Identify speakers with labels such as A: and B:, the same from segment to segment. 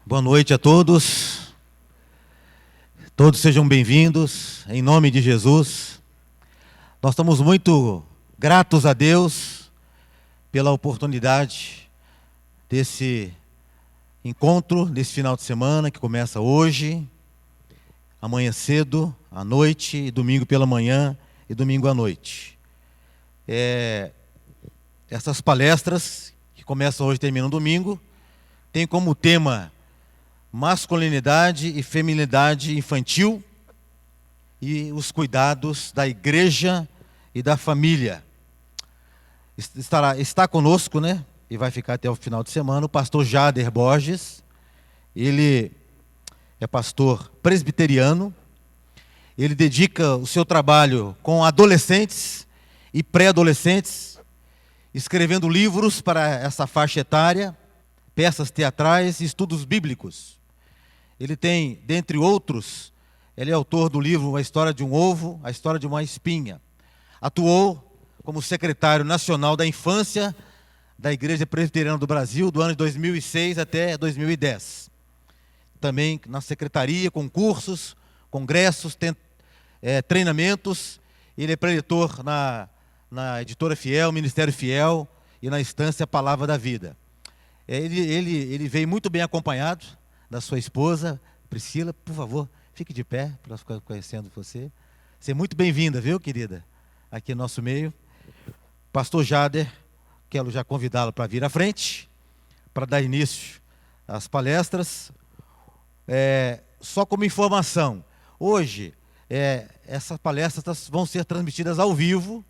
A: Boa noite a todos. Todos sejam bem-vindos, em nome de Jesus. Nós estamos muito gratos a Deus pela oportunidade desse encontro, desse final de semana, que começa hoje, amanhã cedo, à noite, e domingo pela manhã e domingo à noite. Essas palestras, que começam hoje e terminam domingo, têm como tema masculinidade e feminilidade infantil e os cuidados da igreja e da família. Está conosco, né? E vai ficar até o final de semana, o pastor Jader Borges. Ele é pastor presbiteriano. Ele dedica o seu trabalho com adolescentes e pré-adolescentes, escrevendo livros para essa faixa etária, peças teatrais e estudos bíblicos. Ele tem, dentre outros, ele é autor do livro A História de um Ovo, A História de uma Espinha. Atuou como secretário nacional da infância da Igreja Presbiteriana do Brasil, do ano de 2006 até 2010. Também na secretaria, concursos, congressos, treinamentos. Ele é preletor na Editora Fiel, Ministério Fiel e na instância Palavra da Vida. Ele veio muito bem acompanhado da sua esposa, Priscila. Por favor, fique de pé para nós ficar conhecendo você. Seja muito bem-vinda, viu, querida? Aqui no nosso meio. Pastor Jader, quero já convidá-lo para vir à frente, para dar início às palestras. Só como informação, hoje, essas palestras vão ser transmitidas ao vivo.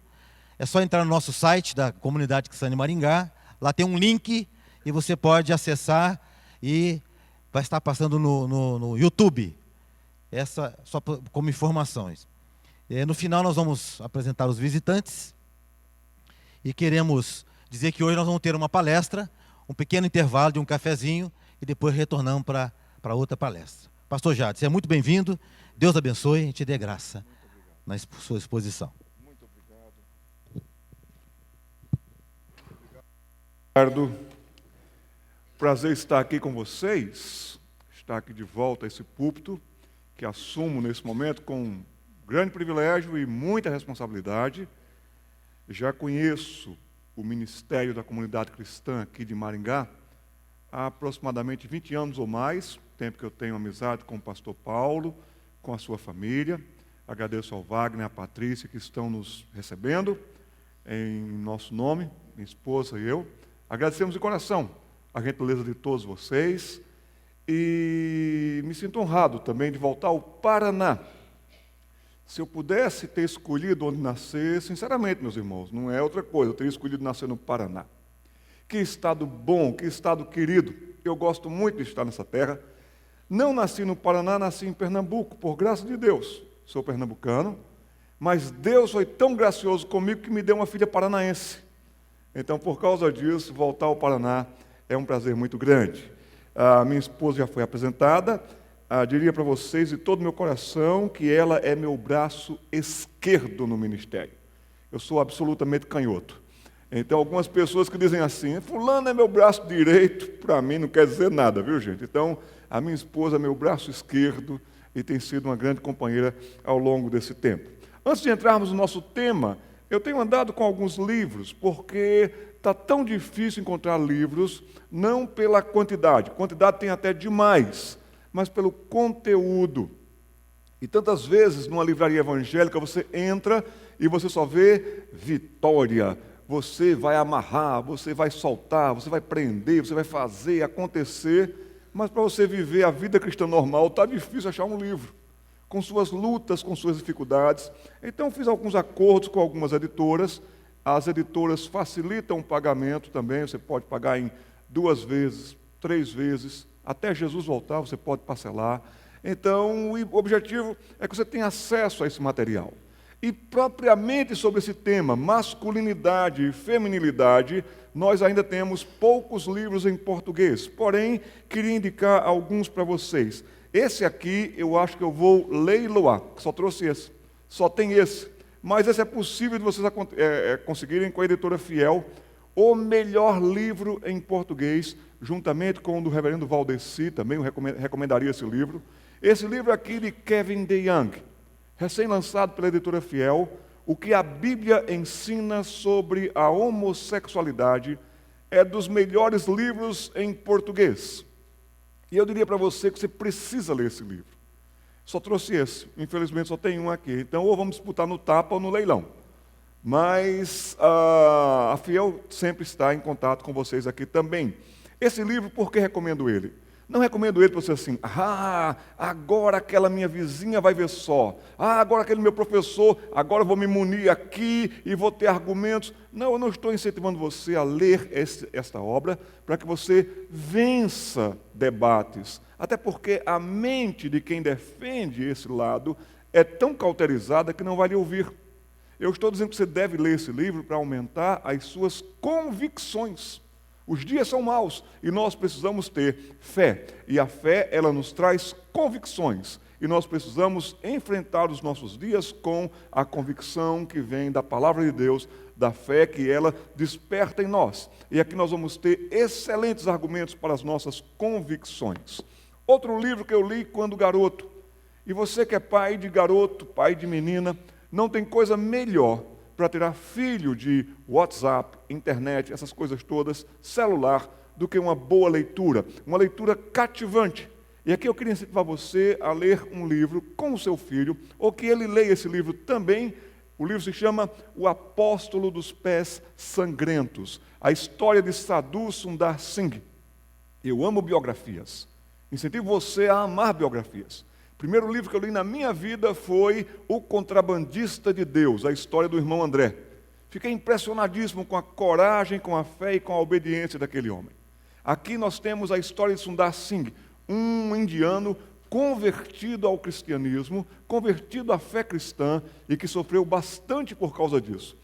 A: É só entrar no nosso site da Comunidade Cristã de Maringá. Lá tem um link e você pode acessar e vai estar passando no YouTube. Essa só como informações. No final nós vamos apresentar os visitantes e queremos dizer que hoje nós vamos ter uma palestra, um pequeno intervalo de um cafezinho e depois retornamos para outra palestra. Pastor Jade, você é muito bem-vindo. Deus abençoe e te dê graça na sua exposição.
B: Muito obrigado. Prazer estar aqui com vocês, estar aqui de volta a esse púlpito, que assumo nesse momento com grande privilégio e muita responsabilidade. Já conheço o Ministério da Comunidade Cristã aqui de Maringá há aproximadamente 20 anos ou mais, tempo que eu tenho amizade com o pastor Paulo, com a sua família. Agradeço ao Wagner e à Patrícia que estão nos recebendo em nosso nome, minha esposa e eu. Agradecemos de coração a gentileza de todos vocês e me sinto honrado também de voltar ao Paraná. Se eu pudesse ter escolhido onde nascer, sinceramente, meus irmãos, não é outra coisa, eu teria escolhido nascer no Paraná. Que estado bom, que estado querido. Eu gosto muito de estar nessa terra. Não nasci no Paraná, nasci em Pernambuco, por graça de Deus. Sou pernambucano, mas Deus foi tão gracioso comigo que me deu uma filha paranaense. Então, por causa disso, voltar ao Paraná é um prazer muito grande. A minha esposa já foi apresentada. Diria para vocês de todo o meu coração que ela é meu braço esquerdo no ministério. Eu sou absolutamente canhoto. Então, algumas pessoas que dizem assim, fulano é meu braço direito, para mim não quer dizer nada, viu, gente? Então, a minha esposa é meu braço esquerdo e tem sido uma grande companheira ao longo desse tempo. Antes de entrarmos no nosso tema, eu tenho andado com alguns livros, porque está tão difícil encontrar livros, não pela quantidade tem até demais, mas pelo conteúdo. E tantas vezes, numa livraria evangélica, você entra e você só vê vitória. Você vai amarrar, você vai soltar, você vai prender, você vai fazer acontecer, mas para você viver a vida cristã normal, está difícil achar um livro, com suas lutas, com suas dificuldades. Então, fiz alguns acordos com algumas editoras. As editoras facilitam o pagamento também, você pode pagar em 2 vezes, 3 vezes, até Jesus voltar, você pode parcelar. Então, o objetivo é que você tenha acesso a esse material. E propriamente sobre esse tema, masculinidade e feminilidade, nós ainda temos poucos livros em português. Porém, queria indicar alguns para vocês. Esse aqui, eu acho que eu vou leiloar, só trouxe esse. Só tem esse. Mas esse é possível de vocês conseguirem com a editora Fiel, o melhor livro em português, juntamente com o do reverendo Valdeci, também eu recomendaria esse livro. Esse livro aqui de Kevin DeYoung, recém-lançado pela editora Fiel, O que a Bíblia ensina sobre a homossexualidade, é dos melhores livros em português. E eu diria para você que você precisa ler esse livro. Só trouxe esse, infelizmente só tem um aqui. Então, ou vamos disputar no tapa ou no leilão. Mas a Fiel sempre está em contato com vocês aqui também. Esse livro, por que recomendo ele? Não recomendo ele para você assim, agora aquela minha vizinha vai ver só. Agora aquele meu professor, agora eu vou me munir aqui e vou ter argumentos. Não, eu não estou incentivando você a ler esta obra para que você vença debates. Até porque a mente de quem defende esse lado é tão cauterizada que não vai lhe ouvir. Eu estou dizendo que você deve ler esse livro para aumentar as suas convicções. Os dias são maus e nós precisamos ter fé. E a fé, ela nos traz convicções. E nós precisamos enfrentar os nossos dias com a convicção que vem da palavra de Deus, da fé que ela desperta em nós. E aqui nós vamos ter excelentes argumentos para as nossas convicções. Outro livro que eu li quando garoto. E você que é pai de garoto, pai de menina, não tem coisa melhor para tirar filho de WhatsApp, internet, essas coisas todas, celular, do que uma boa leitura, uma leitura cativante. E aqui eu queria incentivar você a ler um livro com o seu filho, ou que ele leia esse livro também. O livro se chama O Apóstolo dos Pés Sangrentos, a história de Sadhu Sundar Singh. Eu amo biografias, incentivo você a amar biografias. O primeiro livro que eu li na minha vida foi O Contrabandista de Deus, a história do irmão André. Fiquei impressionadíssimo com a coragem, com a fé e com a obediência daquele homem. Aqui nós temos a história de Sundar Singh, um indiano convertido ao cristianismo, convertido à fé cristã e que sofreu bastante por causa disso.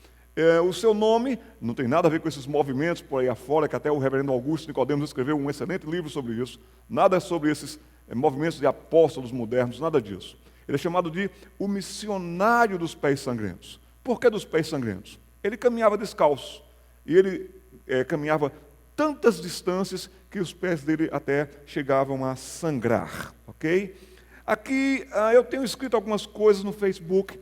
B: O seu nome não tem nada a ver com esses movimentos por aí afora, que até o reverendo Augusto Nicodemos escreveu um excelente livro sobre isso. Nada sobre esses movimentos de apóstolos modernos, nada disso. Ele é chamado de o missionário dos pés sangrentos. Por que dos pés sangrentos? Ele caminhava descalço. E ele caminhava tantas distâncias que os pés dele até chegavam a sangrar. Ok? Aqui eu tenho escrito algumas coisas no Facebook.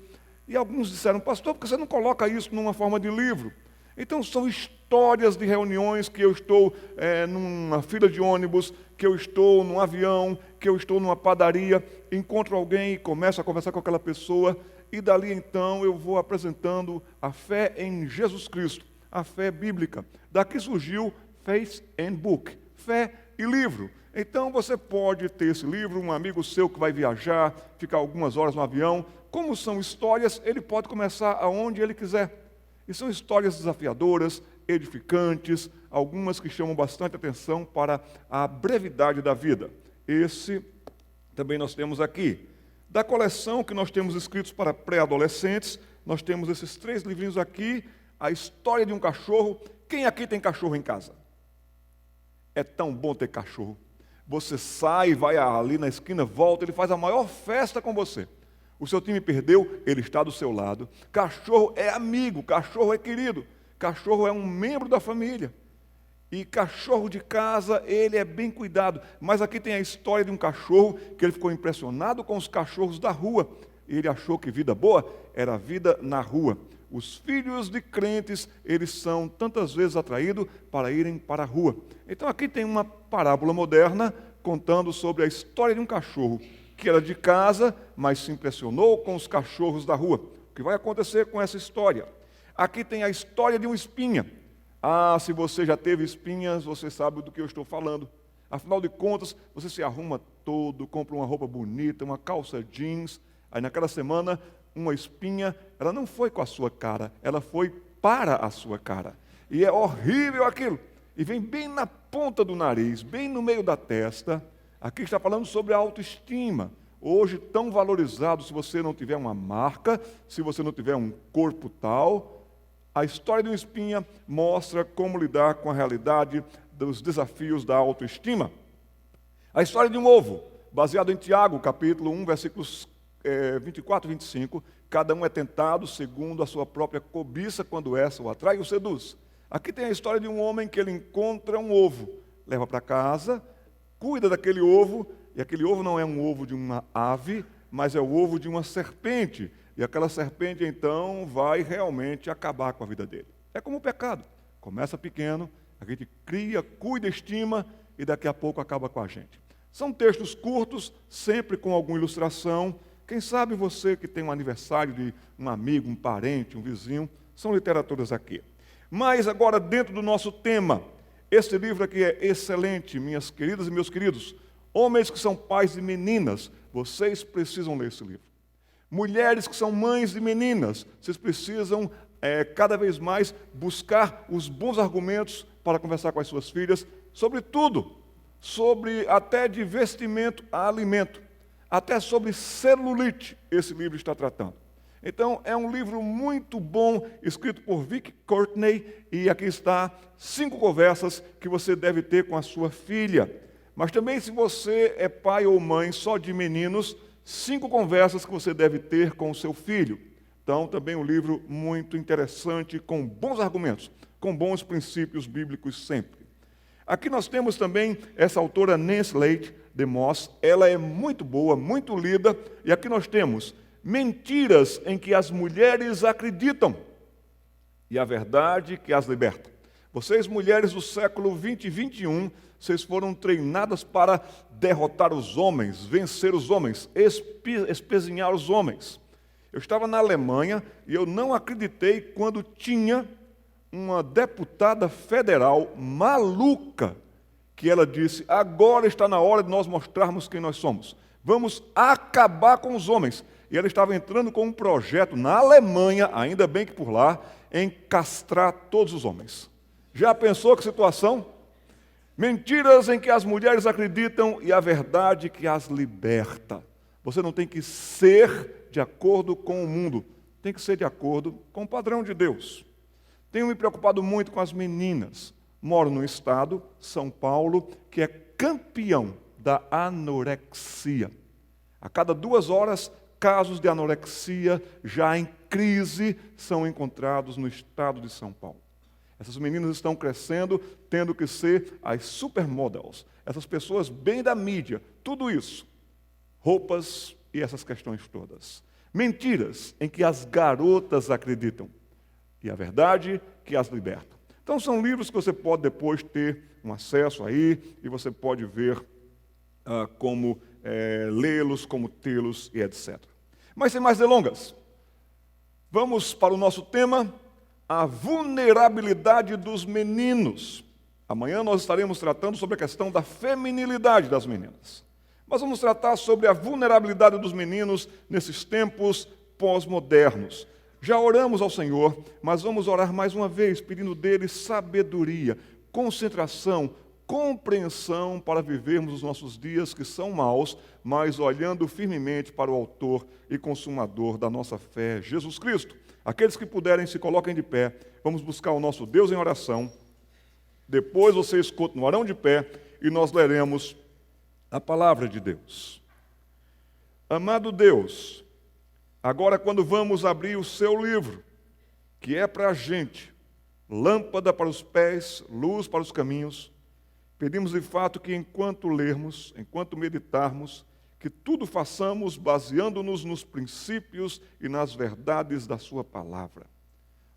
B: E alguns disseram, pastor, por que você não coloca isso numa forma de livro? Então são histórias de reuniões que eu estou numa fila de ônibus, que eu estou num avião, que eu estou numa padaria, encontro alguém e começo a conversar com aquela pessoa, e dali então eu vou apresentando a fé em Jesus Cristo, a fé bíblica. Daqui surgiu Faith and Book, fé e livro. Então você pode ter esse livro, um amigo seu que vai viajar, ficar algumas horas no avião. Como são histórias, ele pode começar aonde ele quiser. E são histórias desafiadoras, edificantes, algumas que chamam bastante atenção para a brevidade da vida. Esse também nós temos aqui. Da coleção que nós temos escritos para pré-adolescentes, nós temos esses 3 livrinhos aqui, A História de um Cachorro. Quem aqui tem cachorro em casa? É tão bom ter cachorro. Você sai, vai ali na esquina, volta, ele faz a maior festa com você. O seu time perdeu, ele está do seu lado. Cachorro é amigo, cachorro é querido, cachorro é um membro da família. E cachorro de casa, ele é bem cuidado. Mas aqui tem a história de um cachorro que ele ficou impressionado com os cachorros da rua. Ele achou que vida boa era vida na rua. Os filhos de crentes, eles são tantas vezes atraídos para irem para a rua. Então aqui tem uma parábola moderna contando sobre a história de um cachorro que era de casa, mas se impressionou com os cachorros da rua. O que vai acontecer com essa história? Aqui tem a história de um espinha. Se você já teve espinhas, você sabe do que eu estou falando. Afinal de contas, você se arruma todo, compra uma roupa bonita, uma calça jeans. Aí naquela semana, uma espinha, ela não foi com a sua cara, ela foi para a sua cara. E é horrível aquilo. E vem bem na ponta do nariz, bem no meio da testa. Aqui está falando sobre a autoestima. Hoje, tão valorizado, se você não tiver uma marca, se você não tiver um corpo tal. A história de um espinha mostra como lidar com a realidade dos desafios da autoestima. A história de um ovo, baseado em Tiago, capítulo 1, versículos 24 e 25. Cada um é tentado segundo a sua própria cobiça, quando essa o atrai e o seduz. Aqui tem a história de um homem que ele encontra um ovo leva para casa, cuida daquele ovo, e aquele ovo não é um ovo de uma ave, mas é o ovo de uma serpente. E aquela serpente, então, vai realmente acabar com a vida dele. É como o pecado. Começa pequeno, a gente cria, cuida, estima, e daqui a pouco acaba com a gente. São textos curtos, sempre com alguma ilustração. Quem sabe você que tem um aniversário de um amigo, um parente, um vizinho, são literaturas aqui. Mas agora, dentro do nosso tema, este livro aqui é excelente, minhas queridas e meus queridos. Homens que são pais de meninas, vocês precisam ler esse livro. Mulheres que são mães de meninas, vocês precisam cada vez mais buscar os bons argumentos para conversar com as suas filhas sobre tudo, sobre até de vestimento a alimento, até sobre celulite, esse livro está tratando. Então, é um livro muito bom, escrito por Vic Courtney, e aqui está 5 conversas que você deve ter com a sua filha. Mas também, se você é pai ou mãe só de meninos, 5 conversas que você deve ter com o seu filho. Então, também um livro muito interessante, com bons argumentos, com bons princípios bíblicos sempre. Aqui nós temos também essa autora Nancy Leigh DeMoss, ela é muito boa, muito lida, e aqui nós temos Mentiras em que as mulheres acreditam e a verdade que as liberta. Vocês, mulheres do século 20 e 21, vocês foram treinadas para derrotar os homens, vencer os homens, espezinhar os homens. Eu estava na Alemanha e eu não acreditei quando tinha uma deputada federal maluca que ela disse: agora está na hora de nós mostrarmos quem nós somos. Vamos acabar com os homens. E ela estava entrando com um projeto na Alemanha, ainda bem que por lá, em castrar todos os homens. Já pensou que situação? Mentiras em que as mulheres acreditam e a verdade que as liberta. Você não tem que ser de acordo com o mundo, tem que ser de acordo com o padrão de Deus. Tenho me preocupado muito com as meninas. Moro num estado, São Paulo, que é campeão da anorexia. A cada 2 horas, casos de anorexia já em crise são encontrados no estado de São Paulo. Essas meninas estão crescendo, tendo que ser as supermodels. Essas pessoas bem da mídia, tudo isso. Roupas e essas questões todas. Mentiras em que as garotas acreditam. E a verdade que as liberta. Então são livros que você pode depois ter um acesso aí e você pode ver como lê-los, como tê-los e etc. Mas sem mais delongas, vamos para o nosso tema, a vulnerabilidade dos meninos. Amanhã nós estaremos tratando sobre a questão da feminilidade das meninas. Mas vamos tratar sobre a vulnerabilidade dos meninos nesses tempos pós-modernos. Já oramos ao Senhor, mas vamos orar mais uma vez, pedindo dele sabedoria, concentração, compreensão para vivermos os nossos dias que são maus, mas olhando firmemente para o autor e consumador da nossa fé, Jesus Cristo. Aqueles que puderem, se coloquem de pé. Vamos buscar o nosso Deus em oração. Depois vocês continuarão de pé e nós leremos a palavra de Deus. Amado Deus, agora quando vamos abrir o seu livro, que é para a gente, lâmpada para os pés, luz para os caminhos, pedimos de fato que enquanto lermos, enquanto meditarmos, que tudo façamos baseando-nos nos princípios e nas verdades da sua palavra.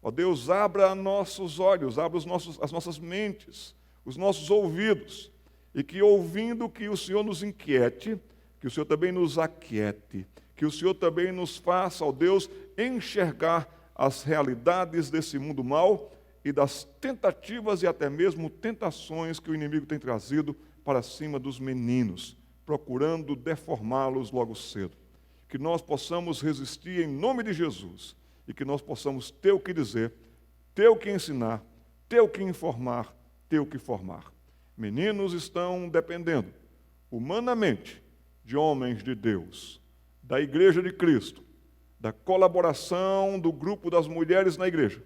B: Ó Deus, abra nossos olhos, abra as nossas mentes, os nossos ouvidos, e que ouvindo que o Senhor nos inquiete, que o Senhor também nos aquiete, que o Senhor também nos faça, ó Deus, enxergar as realidades desse mundo mau e das tentativas e até mesmo tentações que o inimigo tem trazido para cima dos meninos, procurando deformá-los logo cedo. Que nós possamos resistir em nome de Jesus e que nós possamos ter o que dizer, ter o que ensinar, ter o que informar, ter o que formar. Meninos estão dependendo humanamente de homens de Deus, da Igreja de Cristo, da colaboração do grupo das mulheres na igreja,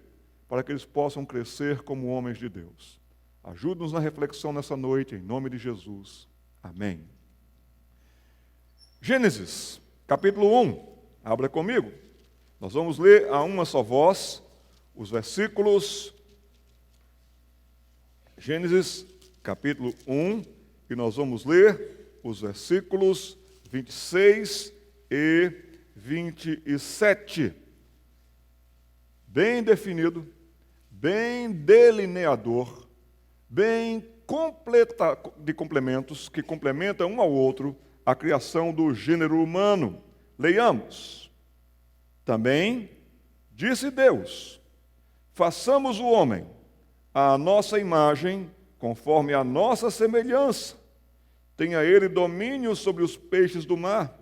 B: para que eles possam crescer como homens de Deus. Ajude-nos na reflexão nessa noite, em nome de Jesus. Amém. Gênesis, capítulo 1. Abra comigo. Nós vamos ler a uma só voz os versículos. Gênesis, capítulo 1, e nós vamos ler os versículos 26 e 27. Bem definido, bem delineador, bem de complementos que complementam um ao outro a criação do gênero humano. Leiamos. Também disse Deus: façamos o homem à nossa imagem, conforme a nossa semelhança. Tenha ele domínio sobre os peixes do mar,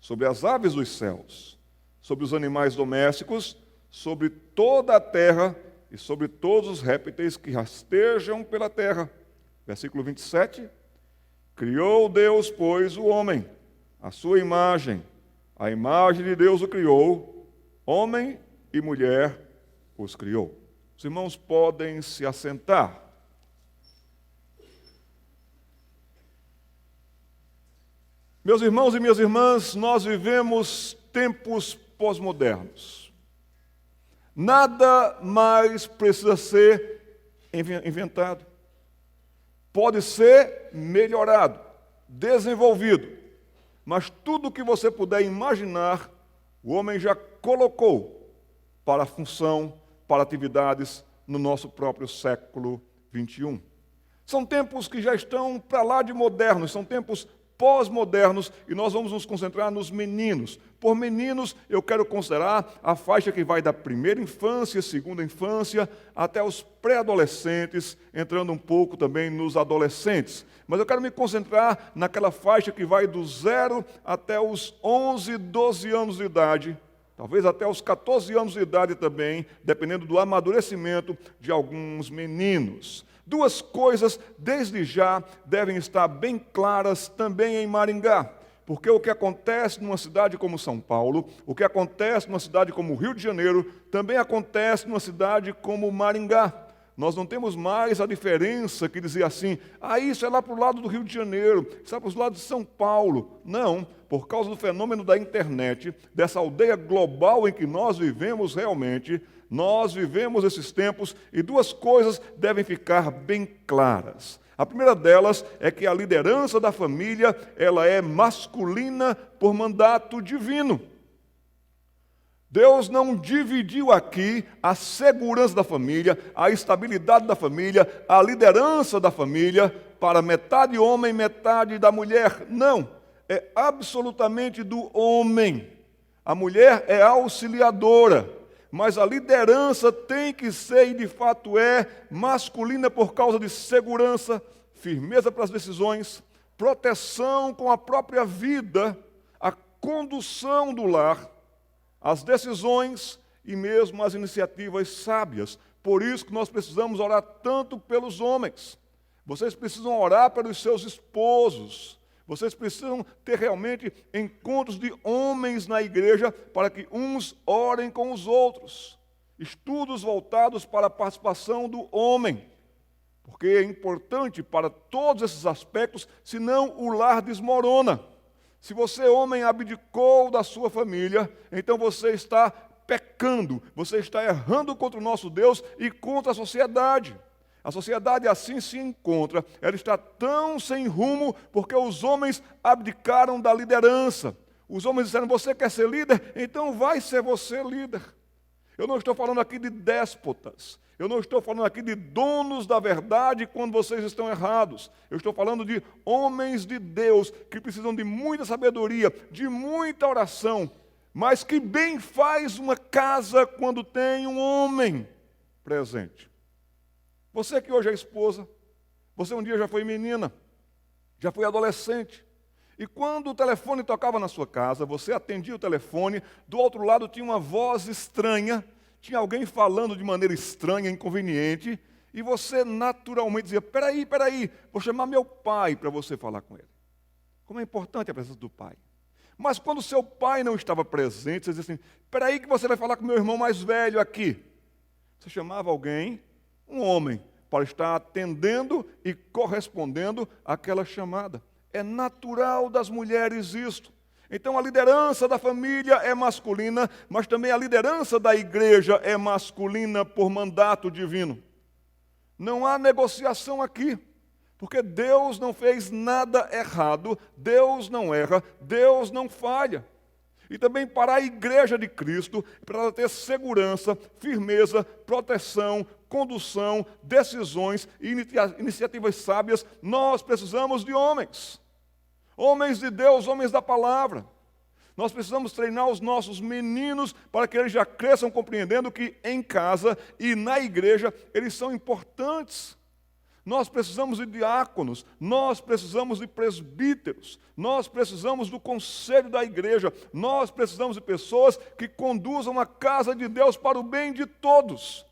B: sobre as aves dos céus, sobre os animais domésticos, sobre toda a terra e sobre todos os répteis que rastejam pela terra. Versículo 27. Criou Deus, pois, o homem, à sua imagem. A imagem de Deus o criou, homem e mulher os criou. Os irmãos podem se assentar. Meus irmãos e minhas irmãs, nós vivemos tempos pós-modernos. Nada mais precisa ser inventado. Pode ser melhorado, desenvolvido, mas tudo o que você puder imaginar, o homem já colocou para função, para atividades no nosso próprio século XXI. São tempos que já estão para lá de modernos, são tempos pós-modernos, e nós vamos nos concentrar nos meninos. Por meninos, eu quero considerar a faixa que vai da primeira infância, segunda infância, até os pré-adolescentes, entrando um pouco também nos adolescentes. Mas eu quero me concentrar naquela faixa que vai do 0 até os 11, 12 anos de idade, talvez até os 14 anos de idade também, dependendo do amadurecimento de alguns meninos. Duas coisas, desde já, devem estar bem claras também em Maringá. Porque o que acontece numa cidade como São Paulo, o que acontece numa cidade como Rio de Janeiro, também acontece numa cidade como Maringá. Nós não temos mais a diferença que dizia assim, isso é lá para o lado do Rio de Janeiro, isso é para os lados de São Paulo. Não, por causa do fenômeno da internet, dessa aldeia global em que nós vivemos realmente, nós vivemos esses tempos e duas coisas devem ficar bem claras. A primeira delas é que a liderança da família, ela é masculina por mandato divino. Deus não dividiu aqui a segurança da família, a estabilidade da família, a liderança da família para metade homem, metade da mulher. Não, é absolutamente do homem. A mulher é auxiliadora. Mas a liderança tem que ser, e de fato é, masculina por causa de segurança, firmeza para as decisões, proteção com a própria vida, a condução do lar, as decisões e mesmo as iniciativas sábias. Por isso que nós precisamos orar tanto pelos homens. Vocês precisam orar pelos seus esposos. Vocês precisam ter realmente encontros de homens na igreja para que uns orem com os outros. Estudos voltados para a participação do homem. Porque é importante para todos esses aspectos, senão o lar desmorona. Se você, homem, abdicou da sua família, então você está pecando, você está errando contra o nosso Deus e contra a sociedade. A sociedade assim se encontra, ela está tão sem rumo porque os homens abdicaram da liderança. Os homens disseram, você quer ser líder? Então vai ser você líder. Eu não estou falando aqui de déspotas, eu não estou falando aqui de donos da verdade quando vocês estão errados. Eu estou falando de homens de Deus que precisam de muita sabedoria, de muita oração, mas que bem faz uma casa quando tem um homem presente. Você que hoje é esposa, você um dia já foi menina, já foi adolescente, e quando o telefone tocava na sua casa, você atendia o telefone, do outro lado tinha uma voz estranha, tinha alguém falando de maneira estranha, inconveniente, e você naturalmente dizia, peraí, vou chamar meu pai para você falar com ele. Como é importante a presença do pai. Mas quando seu pai não estava presente, você dizia assim, peraí que você vai falar com meu irmão mais velho aqui. Você chamava alguém, um homem, para estar atendendo e correspondendo àquela chamada. É natural das mulheres isto. Então a liderança da família é masculina, mas também a liderança da igreja é masculina por mandato divino. Não há negociação aqui. Porque Deus não fez nada errado, Deus não erra, Deus não falha. E também para a igreja de Cristo, para ela ter segurança, firmeza, proteção, condução, decisões e iniciativas sábias, nós precisamos de homens. Homens de Deus, homens da palavra. Nós precisamos treinar os nossos meninos para que eles já cresçam compreendendo que em casa e na igreja eles são importantes. Nós precisamos de diáconos, nós precisamos de presbíteros, nós precisamos do conselho da igreja, nós precisamos de pessoas que conduzam a casa de Deus para o bem de todos.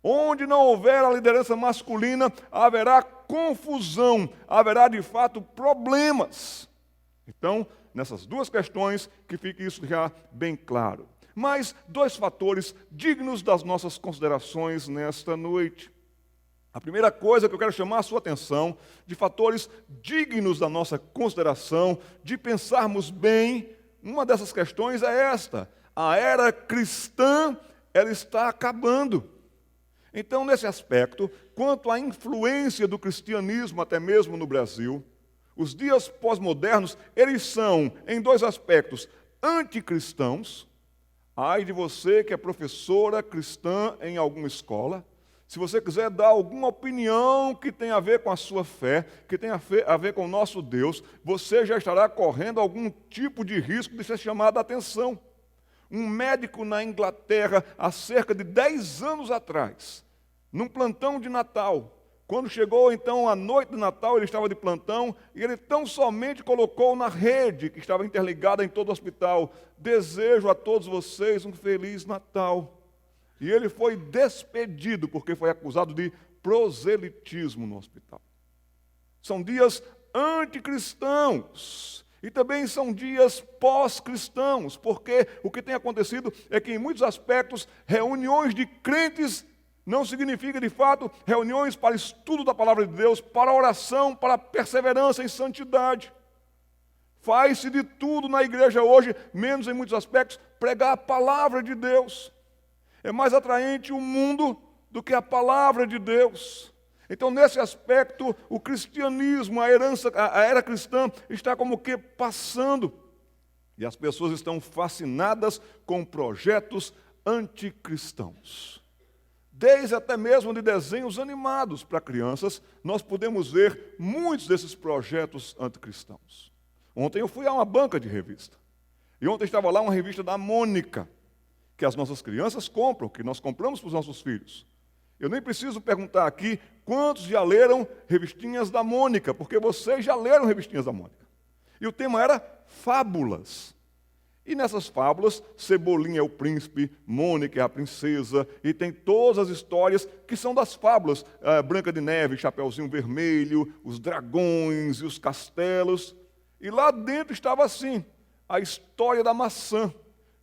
B: Onde não houver a liderança masculina, haverá confusão, haverá de fato problemas. Então, nessas duas questões, que fique isso já bem claro. Mas dois fatores dignos das nossas considerações nesta noite. A primeira coisa que eu quero chamar a sua atenção, de fatores dignos da nossa consideração, de pensarmos bem, uma dessas questões é esta: a era cristã, ela está acabando. Então, nesse aspecto, quanto à influência do cristianismo, até mesmo no Brasil, os dias pós-modernos, eles são, em dois aspectos, anticristãos. Ai de você que é professora cristã em alguma escola, se você quiser dar alguma opinião que tenha a ver com a sua fé, que tenha a ver com o nosso Deus, você já estará correndo algum tipo de risco de ser chamado a atenção. Um médico na Inglaterra, há cerca de 10 anos atrás, num plantão de Natal, quando chegou então a noite de Natal, ele estava de plantão, e ele tão somente colocou na rede, que estava interligada em todo o hospital: desejo a todos vocês um Feliz Natal. E ele foi despedido, porque foi acusado de proselitismo no hospital. São dias anticristãos. E também são dias pós-cristãos, porque o que tem acontecido é que, em muitos aspectos, reuniões de crentes não significa, de fato, reuniões para estudo da palavra de Deus, para oração, para perseverança em santidade. Faz-se de tudo na igreja hoje, menos em muitos aspectos, pregar a palavra de Deus. É mais atraente o mundo do que a palavra de Deus. Então, nesse aspecto, o cristianismo, a era cristã, está como que passando. E as pessoas estão fascinadas com projetos anticristãos. Desde até mesmo de desenhos animados para crianças, nós podemos ver muitos desses projetos anticristãos. Ontem eu fui a uma banca de revista. E ontem estava lá uma revista da Mônica, que as nossas crianças compram, que nós compramos para os nossos filhos. Eu nem preciso perguntar aqui quantos já leram revistinhas da Mônica, porque vocês já leram revistinhas da Mônica. E o tema era fábulas. E nessas fábulas, Cebolinha é o príncipe, Mônica é a princesa, e tem todas as histórias que são das fábulas. Branca de Neve, Chapeuzinho Vermelho, os dragões e os castelos. E lá dentro estava assim, a história da maçã,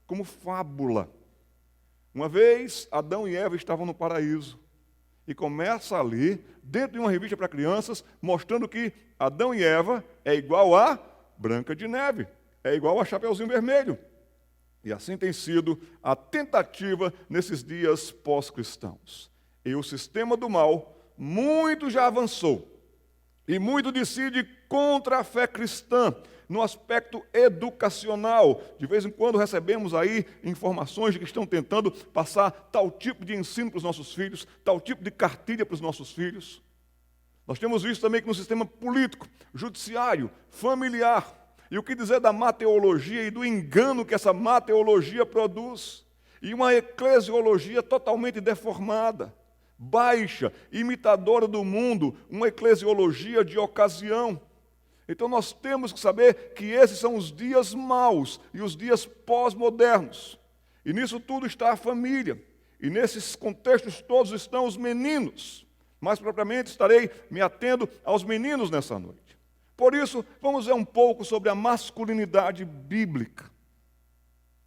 B: como fábula. Uma vez, Adão e Eva estavam no paraíso. E começa ali, dentro de uma revista para crianças, mostrando que Adão e Eva é igual a Branca de Neve, é igual a Chapeuzinho Vermelho. E assim tem sido a tentativa nesses dias pós-cristãos. E o sistema do mal, muito já avançou. E muito decide contra a fé cristã, no aspecto educacional. De vez em quando recebemos aí informações de que estão tentando passar tal tipo de ensino para os nossos filhos, tal tipo de cartilha para os nossos filhos. Nós temos visto também que no sistema político, judiciário, familiar, e o que dizer da má teologia e do engano que essa má teologia produz, e uma eclesiologia totalmente deformada, baixa, imitadora do mundo, uma eclesiologia de ocasião. Então nós temos que saber que esses são os dias maus e os dias pós-modernos. E nisso tudo está a família. E nesses contextos todos estão os meninos. Mais propriamente estarei me atendo aos meninos nessa noite. Por isso, vamos ver um pouco sobre a masculinidade bíblica.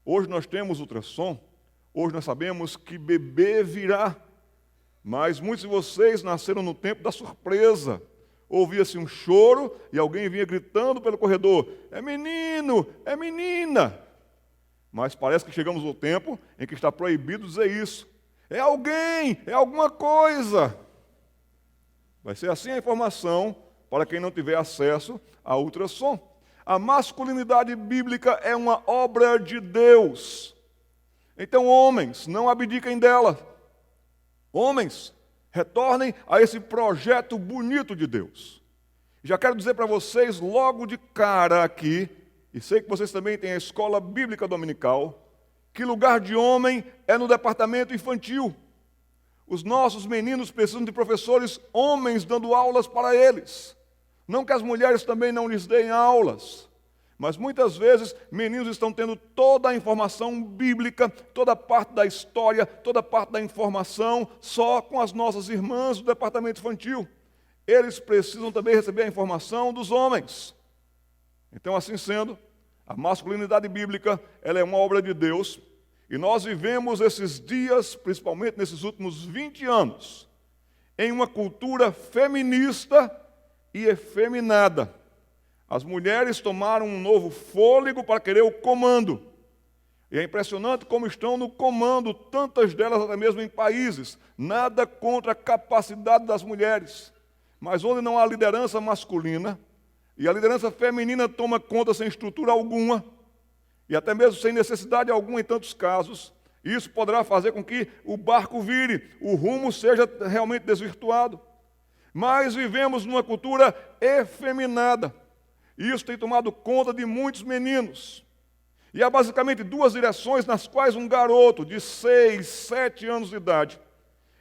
B: Hoje nós temos ultrassom. Hoje nós sabemos que bebê virá. Mas muitos de vocês nasceram no tempo da surpresa. Ouvia-se um choro e alguém vinha gritando pelo corredor: é menino, é menina. Mas parece que chegamos ao tempo em que está proibido dizer isso. É alguém, é alguma coisa. Vai ser assim a informação para quem não tiver acesso a ultrassom. A masculinidade bíblica é uma obra de Deus. Então, homens, não abdiquem dela. Homens, retornem a esse projeto bonito de Deus. Já quero dizer para vocês logo de cara aqui, e sei que vocês também têm a escola bíblica dominical, que lugar de homem é no departamento infantil. Os nossos meninos precisam de professores homens dando aulas para eles. Não que as mulheres também não lhes deem aulas, mas muitas vezes meninos estão tendo toda a informação bíblica, toda a parte da história, toda a parte da informação, só com as nossas irmãs do departamento infantil. Eles precisam também receber a informação dos homens. Então, assim sendo, a masculinidade bíblica, ela é uma obra de Deus, e nós vivemos esses dias, principalmente nesses últimos 20 anos, em uma cultura feminista e efeminada. As mulheres tomaram um novo fôlego para querer o comando. E é impressionante como estão no comando, tantas delas até mesmo em países. Nada contra a capacidade das mulheres. Mas onde não há liderança masculina, e a liderança feminina toma conta sem estrutura alguma, e até mesmo sem necessidade alguma em tantos casos, isso poderá fazer com que o barco vire, o rumo seja realmente desvirtuado. Mas vivemos numa cultura efeminada. Isso tem tomado conta de muitos meninos. E há basicamente duas direções nas quais um garoto de 6, 7 anos de idade,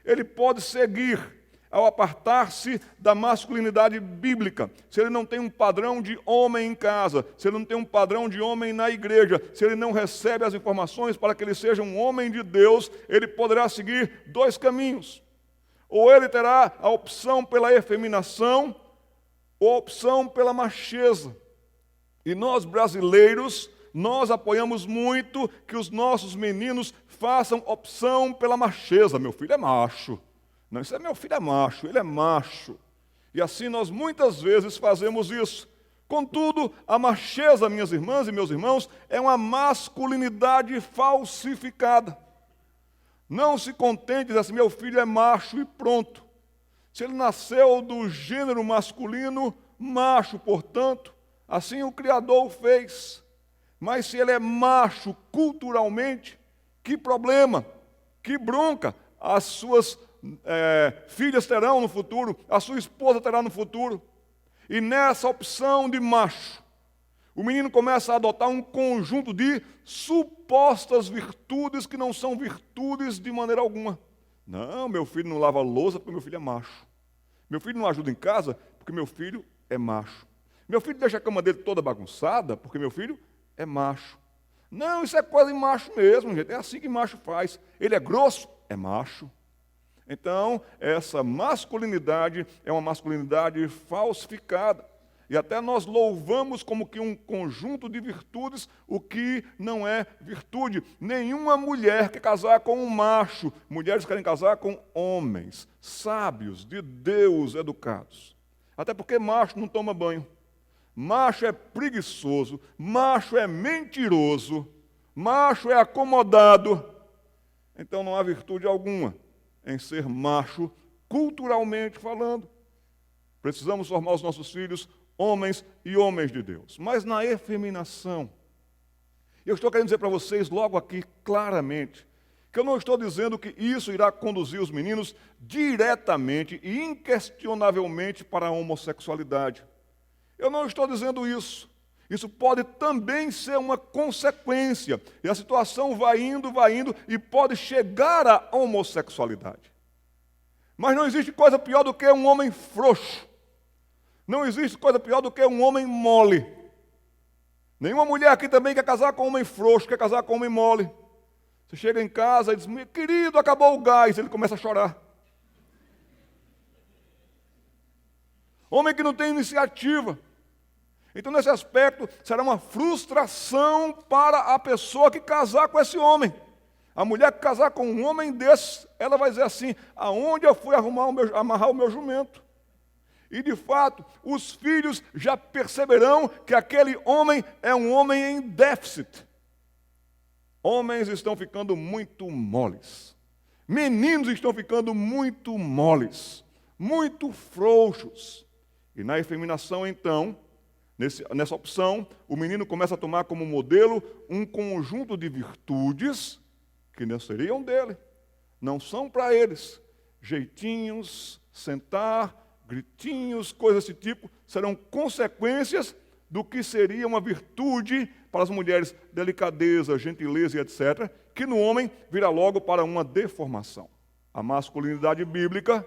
B: ele pode seguir ao apartar-se da masculinidade bíblica. Se ele não tem um padrão de homem em casa, se ele não tem um padrão de homem na igreja, se ele não recebe as informações para que ele seja um homem de Deus, ele poderá seguir dois caminhos. Ou ele terá a opção pela efeminação, ou a opção pela macheza. E nós brasileiros, nós apoiamos muito que os nossos meninos façam opção pela macheza. Meu filho é macho. Não, isso é meu filho é macho, ele é macho. E assim nós muitas vezes fazemos isso. Contudo, a macheza, minhas irmãs e meus irmãos, é uma masculinidade falsificada. Não se contente de dizer assim, meu filho é macho e pronto. Se ele nasceu do gênero masculino, macho, portanto, assim o Criador o fez. Mas se ele é macho culturalmente, que problema, que bronca as suas filhas terão no futuro, a sua esposa terá no futuro. E nessa opção de macho, o menino começa a adotar um conjunto de supostas virtudes que não são virtudes de maneira alguma. Não, meu filho não lava louça porque meu filho é macho. Meu filho não ajuda em casa porque meu filho é macho. Meu filho deixa a cama dele toda bagunçada porque meu filho é macho. Não, isso é coisa de macho mesmo, gente. É assim que macho faz. Ele é grosso, é macho. Então, essa masculinidade é uma masculinidade falsificada. E até nós louvamos como que um conjunto de virtudes, o que não é virtude. Nenhuma mulher quer casar com um macho. Mulheres querem casar com homens, sábios, de Deus, educados. Até porque macho não toma banho. Macho é preguiçoso, macho é mentiroso, macho é acomodado. Então não há virtude alguma em ser macho, culturalmente falando. Precisamos formar os nossos filhos homens e homens de Deus. Mas na efeminação, eu estou querendo dizer para vocês logo aqui claramente, que eu não estou dizendo que isso irá conduzir os meninos diretamente e inquestionavelmente para a homossexualidade. Eu não estou dizendo isso. Isso pode também ser uma consequência. E a situação vai indo e pode chegar à homossexualidade. Mas não existe coisa pior do que um homem frouxo. Não existe coisa pior do que um homem mole. Nenhuma mulher aqui também quer casar com um homem frouxo, quer casar com um homem mole. Você chega em casa e diz, querido, acabou o gás. Ele começa a chorar. Homem que não tem iniciativa. Então, nesse aspecto, será uma frustração para a pessoa que casar com esse homem. A mulher que casar com um homem desse, ela vai dizer assim, aonde eu fui amarrar o meu jumento? E, de fato, os filhos já perceberão que aquele homem é um homem em déficit. Homens estão ficando muito moles. Meninos estão ficando muito moles. muito frouxos. E na efeminação, então, nessa opção, o menino começa a tomar como modelo um conjunto de virtudes que não seriam dele, não são para eles. Jeitinhos, sentar, gritinhos, coisas desse tipo, serão consequências do que seria uma virtude para as mulheres, delicadeza, gentileza e etc., que no homem vira logo para uma deformação. A masculinidade bíblica,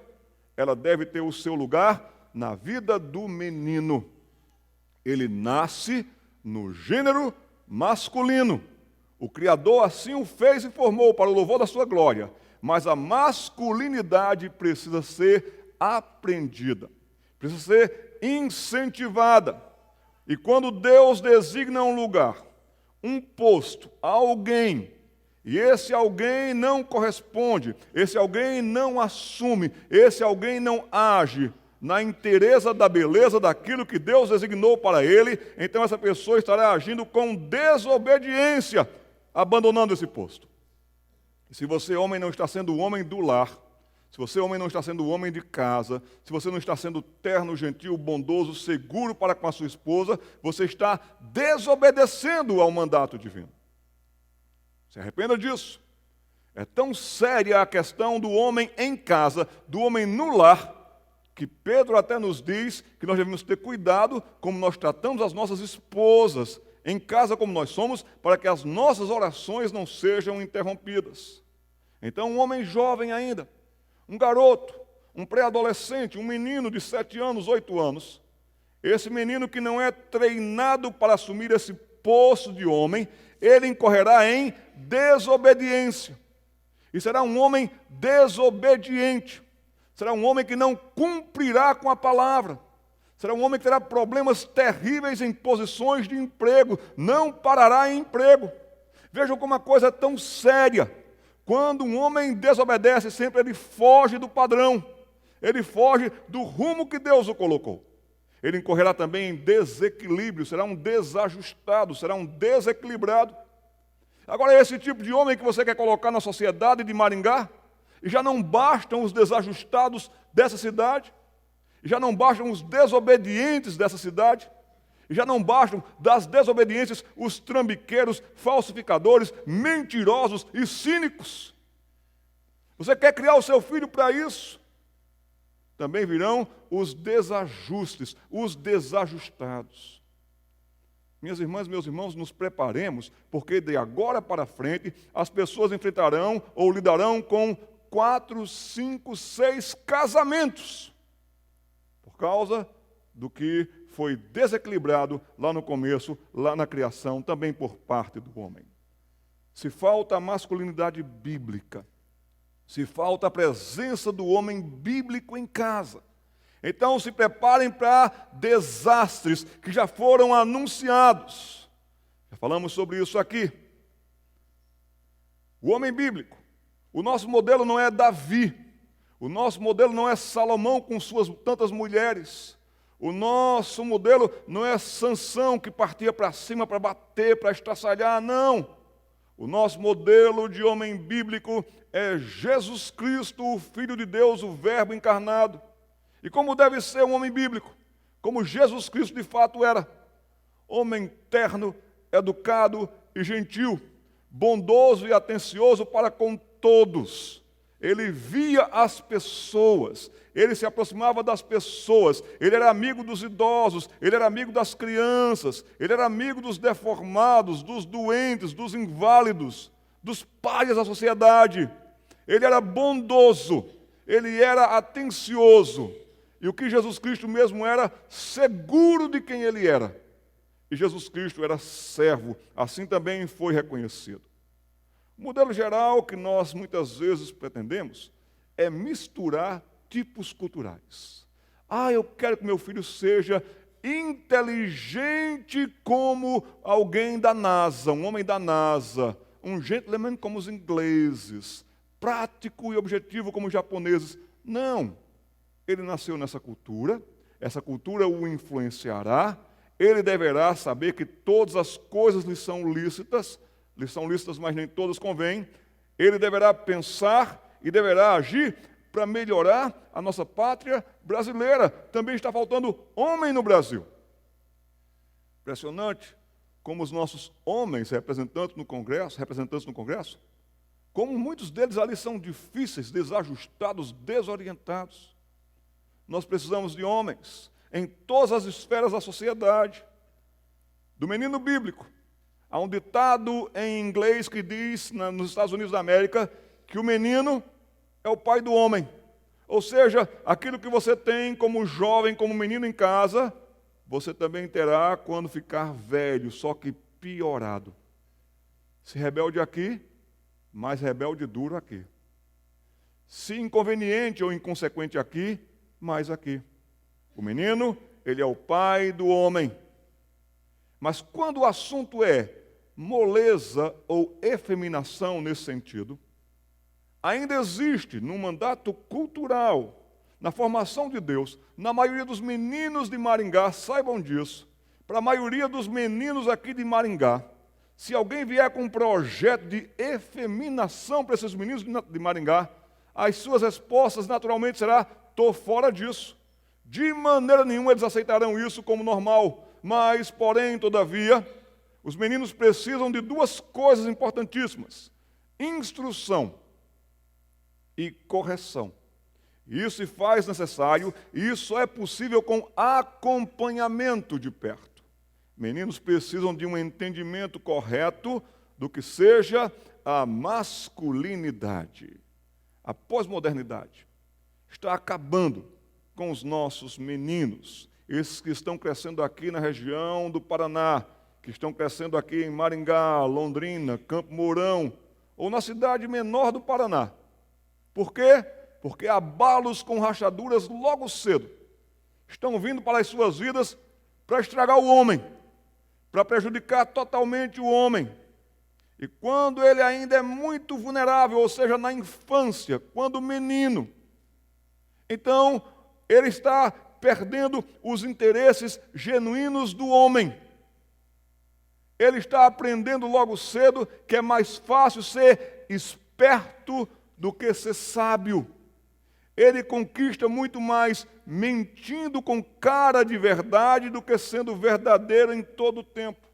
B: ela deve ter o seu lugar na vida do menino. Ele nasce no gênero masculino. O Criador assim o fez e formou para o louvor da sua glória. Mas a masculinidade precisa ser aprendida, precisa ser incentivada. E quando Deus designa um lugar, um posto, a alguém, e esse alguém não corresponde, esse alguém não assume, esse alguém não age na inteireza da beleza daquilo que Deus designou para ele, então essa pessoa estará agindo com desobediência, abandonando esse posto. E se você, homem, não está sendo o homem do lar, se você, homem, não está sendo o homem de casa, se você não está sendo terno, gentil, bondoso, seguro para com a sua esposa, você está desobedecendo ao mandato divino. Se arrependa disso. É tão séria a questão do homem em casa, do homem no lar, que Pedro até nos diz que nós devemos ter cuidado como nós tratamos as nossas esposas, em casa como nós somos, para que as nossas orações não sejam interrompidas. Então, um homem jovem ainda, um garoto, um pré-adolescente, um menino de 7 anos, 8 anos, esse menino que não é treinado para assumir esse posto de homem, ele incorrerá em desobediência. E será um homem desobediente. Será um homem que não cumprirá com a palavra. Será um homem que terá problemas terríveis em posições de emprego. Não parará em emprego. Vejam como a coisa é tão séria. Quando um homem desobedece, sempre ele foge do padrão. Ele foge do rumo que Deus o colocou. Ele incorrerá também em desequilíbrio, será um desajustado, será um desequilibrado. Agora, esse tipo de homem que você quer colocar na sociedade de Maringá, e já não bastam os desajustados dessa cidade, e já não bastam os desobedientes dessa cidade, e já não bastam das desobediências os trambiqueiros, falsificadores, mentirosos e cínicos. Você quer criar o seu filho para isso? Também virão os desajustes, os desajustados. Minhas irmãs, meus irmãos, nos preparemos, porque de agora para frente as pessoas enfrentarão ou lidarão com 4, 5, 6 casamentos, por causa do que foi desequilibrado lá no começo, lá na criação, também por parte do homem. Se falta a masculinidade bíblica, se falta a presença do homem bíblico em casa, então se preparem para desastres que já foram anunciados. Já falamos sobre isso aqui. O homem bíblico, o nosso modelo não é Davi, o nosso modelo não é Salomão com suas tantas mulheres, o nosso modelo não é Sansão que partia para cima para bater, para estraçalhar, não. O nosso modelo de homem bíblico é Jesus Cristo, o Filho de Deus, o Verbo encarnado. E como deve ser um homem bíblico? Como Jesus Cristo de fato era. Homem terno, educado e gentil, bondoso e atencioso para com todos. Ele via as pessoas, ele se aproximava das pessoas, ele era amigo dos idosos, ele era amigo das crianças, ele era amigo dos deformados, dos doentes, dos inválidos, dos párias da sociedade. Ele era bondoso, ele era atencioso. E o que Jesus Cristo mesmo era, seguro de quem ele era. E Jesus Cristo era servo, assim também foi reconhecido. O modelo geral que nós muitas vezes pretendemos é misturar tipos culturais. Eu quero que meu filho seja inteligente como alguém da NASA, um homem da NASA, um gentleman como os ingleses, prático e objetivo como os japoneses. Não, ele nasceu nessa cultura, essa cultura o influenciará, ele deverá saber que todas as coisas lhe são lícitas, mas nem todas convêm. Ele deverá pensar e deverá agir para melhorar a nossa pátria brasileira. Também está faltando homem no Brasil. Impressionante como os nossos homens representantes no Congresso, como muitos deles ali são difíceis, desajustados, desorientados. Nós precisamos de homens em todas as esferas da sociedade. Do menino bíblico, há um ditado em inglês que diz, nos Estados Unidos da América, que o menino é o pai do homem. Ou seja, aquilo que você tem como jovem, como menino em casa, você também terá quando ficar velho, só que piorado. Se rebelde aqui, mais rebelde duro aqui. Se inconveniente ou inconsequente aqui, mais aqui. O menino, ele é o pai do homem. Mas quando o assunto é moleza ou efeminação nesse sentido, ainda existe no mandato cultural, na formação de Deus, na maioria dos meninos de Maringá, saibam disso, para a maioria dos meninos aqui de Maringá, se alguém vier com um projeto de efeminação para esses meninos de Maringá, as suas respostas naturalmente serão: estou fora disso. De maneira nenhuma eles aceitarão isso como normal. Mas, porém, todavia, os meninos precisam de duas coisas importantíssimas: instrução e correção. Isso se faz necessário, e isso só é possível com acompanhamento de perto. Meninos precisam de um entendimento correto do que seja a masculinidade. A pós-modernidade está acabando com os nossos meninos, esses que estão crescendo aqui na região do Paraná, que estão crescendo aqui em Maringá, Londrina, Campo Mourão, ou na cidade menor do Paraná. Por quê? Porque abalos com rachaduras logo cedo estão vindo para as suas vidas para estragar o homem, para prejudicar totalmente o homem. E quando ele ainda é muito vulnerável, ou seja, na infância, quando menino, então ele está perdendo os interesses genuínos do homem. Ele está aprendendo logo cedo que é mais fácil ser esperto do que ser sábio. Ele conquista muito mais mentindo com cara de verdade do que sendo verdadeiro em todo o tempo.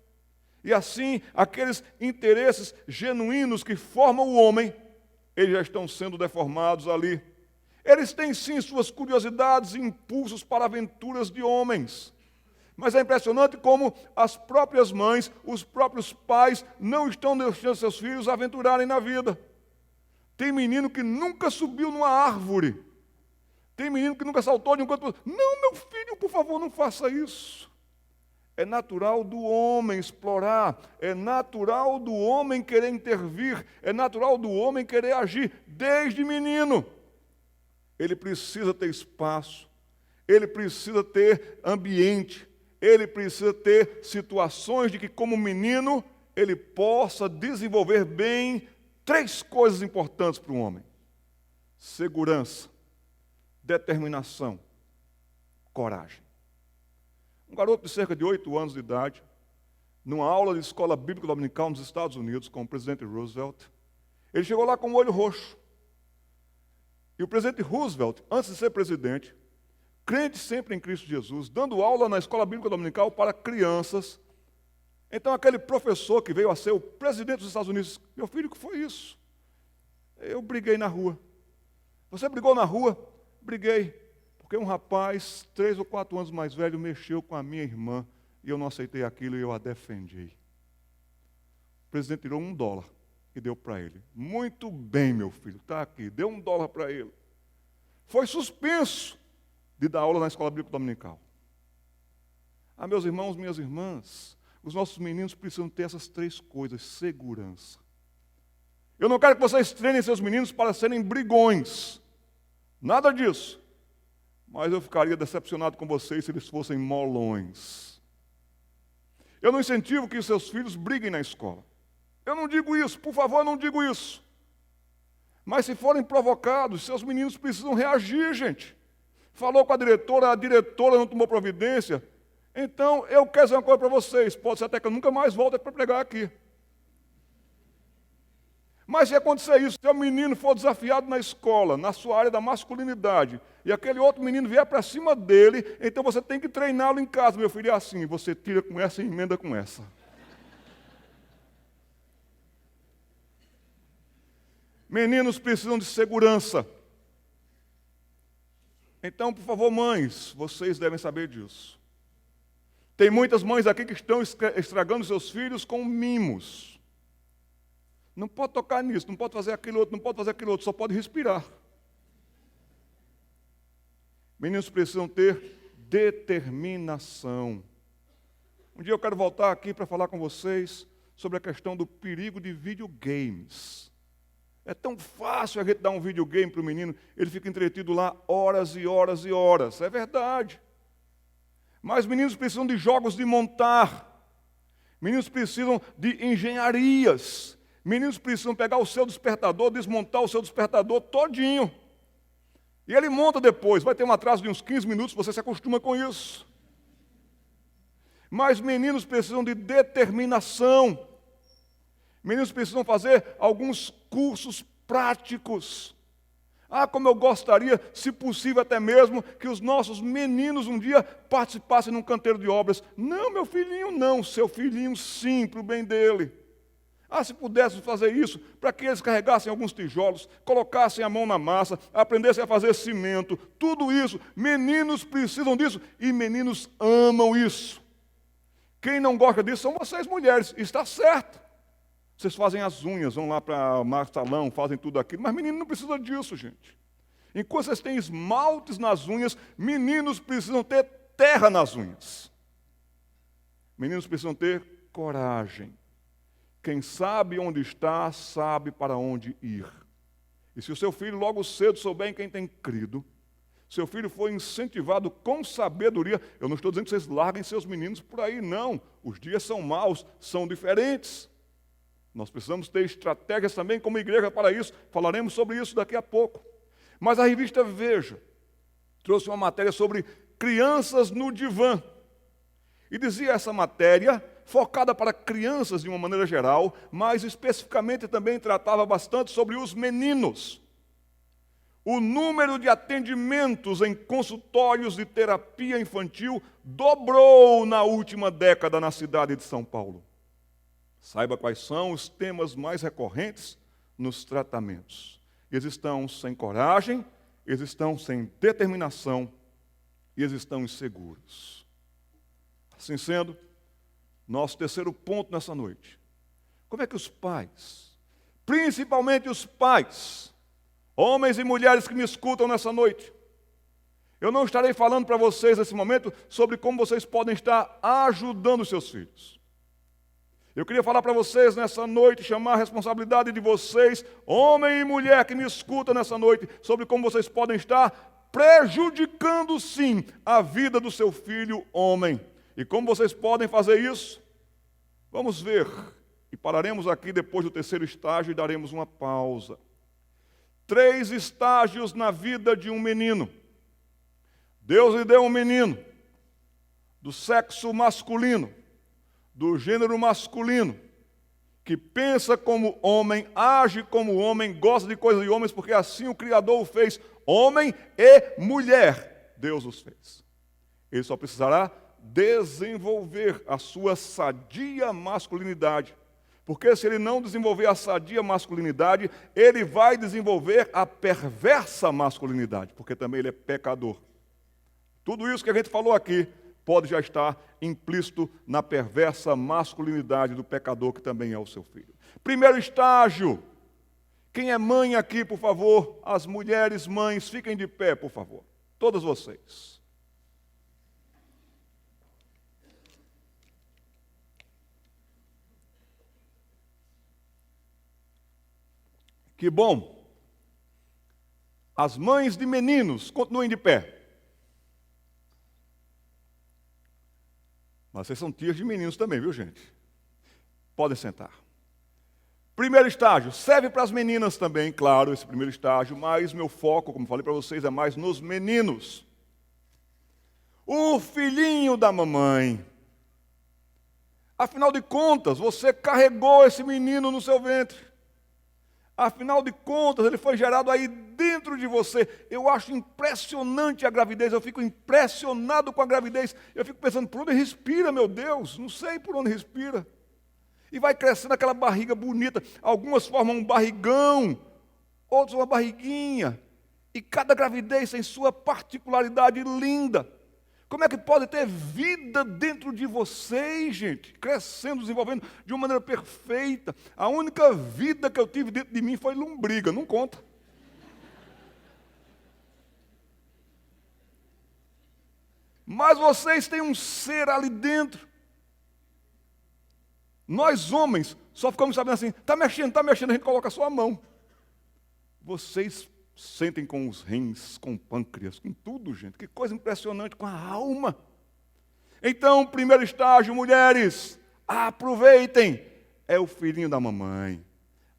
B: E assim, aqueles interesses genuínos que formam o homem, eles já estão sendo deformados ali. Eles têm sim suas curiosidades e impulsos para aventuras de homens. Mas é impressionante como as próprias mães, os próprios pais não estão deixando seus filhos aventurarem na vida. Tem menino que nunca subiu numa árvore. Tem menino que nunca saltou de um canto para outro. Não, meu filho, por favor, não faça isso. É natural do homem explorar, é natural do homem querer intervir, é natural do homem querer agir desde menino. Ele precisa ter espaço, ele precisa ter ambiente, ele precisa ter situações de que, como menino, ele possa desenvolver bem 3 coisas importantes para um homem: segurança, determinação, coragem. Um garoto de cerca de 8 anos de idade, numa aula de escola bíblica dominical nos Estados Unidos, com o presidente Roosevelt, ele chegou lá com o olho roxo. E o presidente Roosevelt, antes de ser presidente, crente sempre em Cristo Jesus, dando aula na escola bíblica dominical para crianças. Então aquele professor que veio a ser o presidente dos Estados Unidos: meu filho, o que foi isso? Eu briguei na rua. Você brigou na rua? Briguei. Porque um rapaz, 3 ou 4 anos mais velho, mexeu com a minha irmã e eu não aceitei aquilo e eu a defendi. O presidente tirou $1 e deu para ele. Muito bem, meu filho, está aqui, deu $1 para ele. Foi suspenso de dar aula na escola bíblica dominical. Ah, meus irmãos, minhas irmãs, os nossos meninos precisam ter essas 3 coisas: segurança. Eu não quero que vocês treinem seus meninos para serem brigões. Nada disso. Mas eu ficaria decepcionado com vocês se eles fossem molões. Eu não incentivo que seus filhos briguem na escola. Eu não digo isso, por favor, eu não digo isso. Mas se forem provocados, seus meninos precisam reagir, gente. Falou com a diretora não tomou providência. Então, eu quero dizer uma coisa para vocês, pode ser até que eu nunca mais volte para pregar aqui. Mas se acontecer isso, se o menino for desafiado na escola, na sua área da masculinidade, e aquele outro menino vier para cima dele, então você tem que treiná-lo em casa. Meu filho, é assim, você tira com essa e emenda com essa. Meninos precisam de segurança. Então, por favor, mães, vocês devem saber disso. Tem muitas mães aqui que estão estragando seus filhos com mimos. Não pode tocar nisso, não pode fazer aquilo outro, não pode fazer aquilo outro, só pode respirar. Meninos precisam ter determinação. Um dia eu quero voltar aqui para falar com vocês sobre a questão do perigo de videogames. É tão fácil a gente dar um videogame para o menino, ele fica entretido lá horas e horas e horas. É verdade. Mas meninos precisam de jogos de montar. Meninos precisam de engenharias. Meninos precisam pegar o seu despertador, desmontar o seu despertador todinho. E ele monta depois. Vai ter um atraso de uns 15 minutos, você se acostuma com isso. Mas meninos precisam de determinação. Meninos precisam fazer alguns cursos práticos. Ah, como eu gostaria, se possível até mesmo, que os nossos meninos um dia participassem num canteiro de obras. Não, meu filhinho não, seu filhinho sim, para o bem dele. Ah, se pudéssemos fazer isso, para que eles carregassem alguns tijolos, colocassem a mão na massa, aprendessem a fazer cimento, tudo isso, meninos precisam disso e meninos amam isso. Quem não gosta disso são vocês mulheres, está certo. Vocês fazem as unhas, vão lá para o salão, fazem tudo aquilo, mas menino não precisa disso, gente. Enquanto vocês têm esmaltes nas unhas, meninos precisam ter terra nas unhas. Meninos precisam ter coragem. Quem sabe onde está, sabe para onde ir. E se o seu filho logo cedo souber em quem tem crido, seu filho for incentivado com sabedoria, eu não estou dizendo que vocês larguem seus meninos por aí, não. Os dias são maus, são diferentes. Nós precisamos ter estratégias também como igreja para isso. Falaremos sobre isso daqui a pouco. Mas a revista Veja trouxe uma matéria sobre crianças no divã. E dizia essa matéria, focada para crianças de uma maneira geral, mas especificamente também tratava bastante sobre os meninos. O número de atendimentos em consultórios de terapia infantil dobrou na última década na cidade de São Paulo. Saiba quais são os temas mais recorrentes nos tratamentos. Eles estão sem coragem, eles estão sem determinação e eles estão inseguros. Assim sendo, nosso terceiro ponto nessa noite. Como é que os pais, principalmente os pais, homens e mulheres que me escutam nessa noite, eu não estarei falando para vocês nesse momento sobre como vocês podem estar ajudando os seus filhos. Eu queria falar para vocês nessa noite, chamar a responsabilidade de vocês, homem e mulher que me escutam nessa noite, sobre como vocês podem estar prejudicando sim a vida do seu filho homem. E como vocês podem fazer isso? Vamos ver. E pararemos aqui depois do terceiro estágio e daremos uma pausa. 3 estágios na vida de um menino. Deus lhe deu um menino do sexo masculino, do gênero masculino, que pensa como homem, age como homem, gosta de coisas de homens, porque assim o Criador o fez. Homem e mulher, Deus os fez. Ele só precisará desenvolver a sua sadia masculinidade. Porque se ele não desenvolver a sadia masculinidade, ele vai desenvolver a perversa masculinidade, porque também ele é pecador. Tudo isso que a gente falou aqui pode já estar implícito na perversa masculinidade do pecador, que também é o seu filho. Primeiro estágio. Quem é mãe aqui, por favor? As mulheres mães, fiquem de pé, por favor. Todas vocês. Que bom. As mães de meninos, continuem de pé. Mas vocês são tias de meninos também, viu, gente? Podem sentar. Primeiro estágio, serve para as meninas também, claro, esse primeiro estágio, mas meu foco, como falei para vocês, é mais nos meninos. O filhinho da mamãe. Afinal de contas, você carregou esse menino no seu ventre. Afinal de contas, ele foi gerado aí dentro de você. Eu acho impressionante a gravidez, eu fico impressionado com a gravidez. Eu fico pensando, por onde respira, meu Deus? Não sei por onde respira. E vai crescendo aquela barriga bonita. Algumas formam um barrigão, outras uma barriguinha. E cada gravidez tem sua particularidade linda. Como é que pode ter vida dentro de vocês, gente? Crescendo, desenvolvendo de uma maneira perfeita. A única vida que eu tive dentro de mim foi lombriga, não conta. Mas vocês têm um ser ali dentro. Nós homens só ficamos sabendo assim, está mexendo, a gente coloca só a mão. Vocês sentem com os rins, com o pâncreas, com tudo, gente. Que coisa impressionante, com a alma. Então, primeiro estágio, mulheres, aproveitem. É o filhinho da mamãe.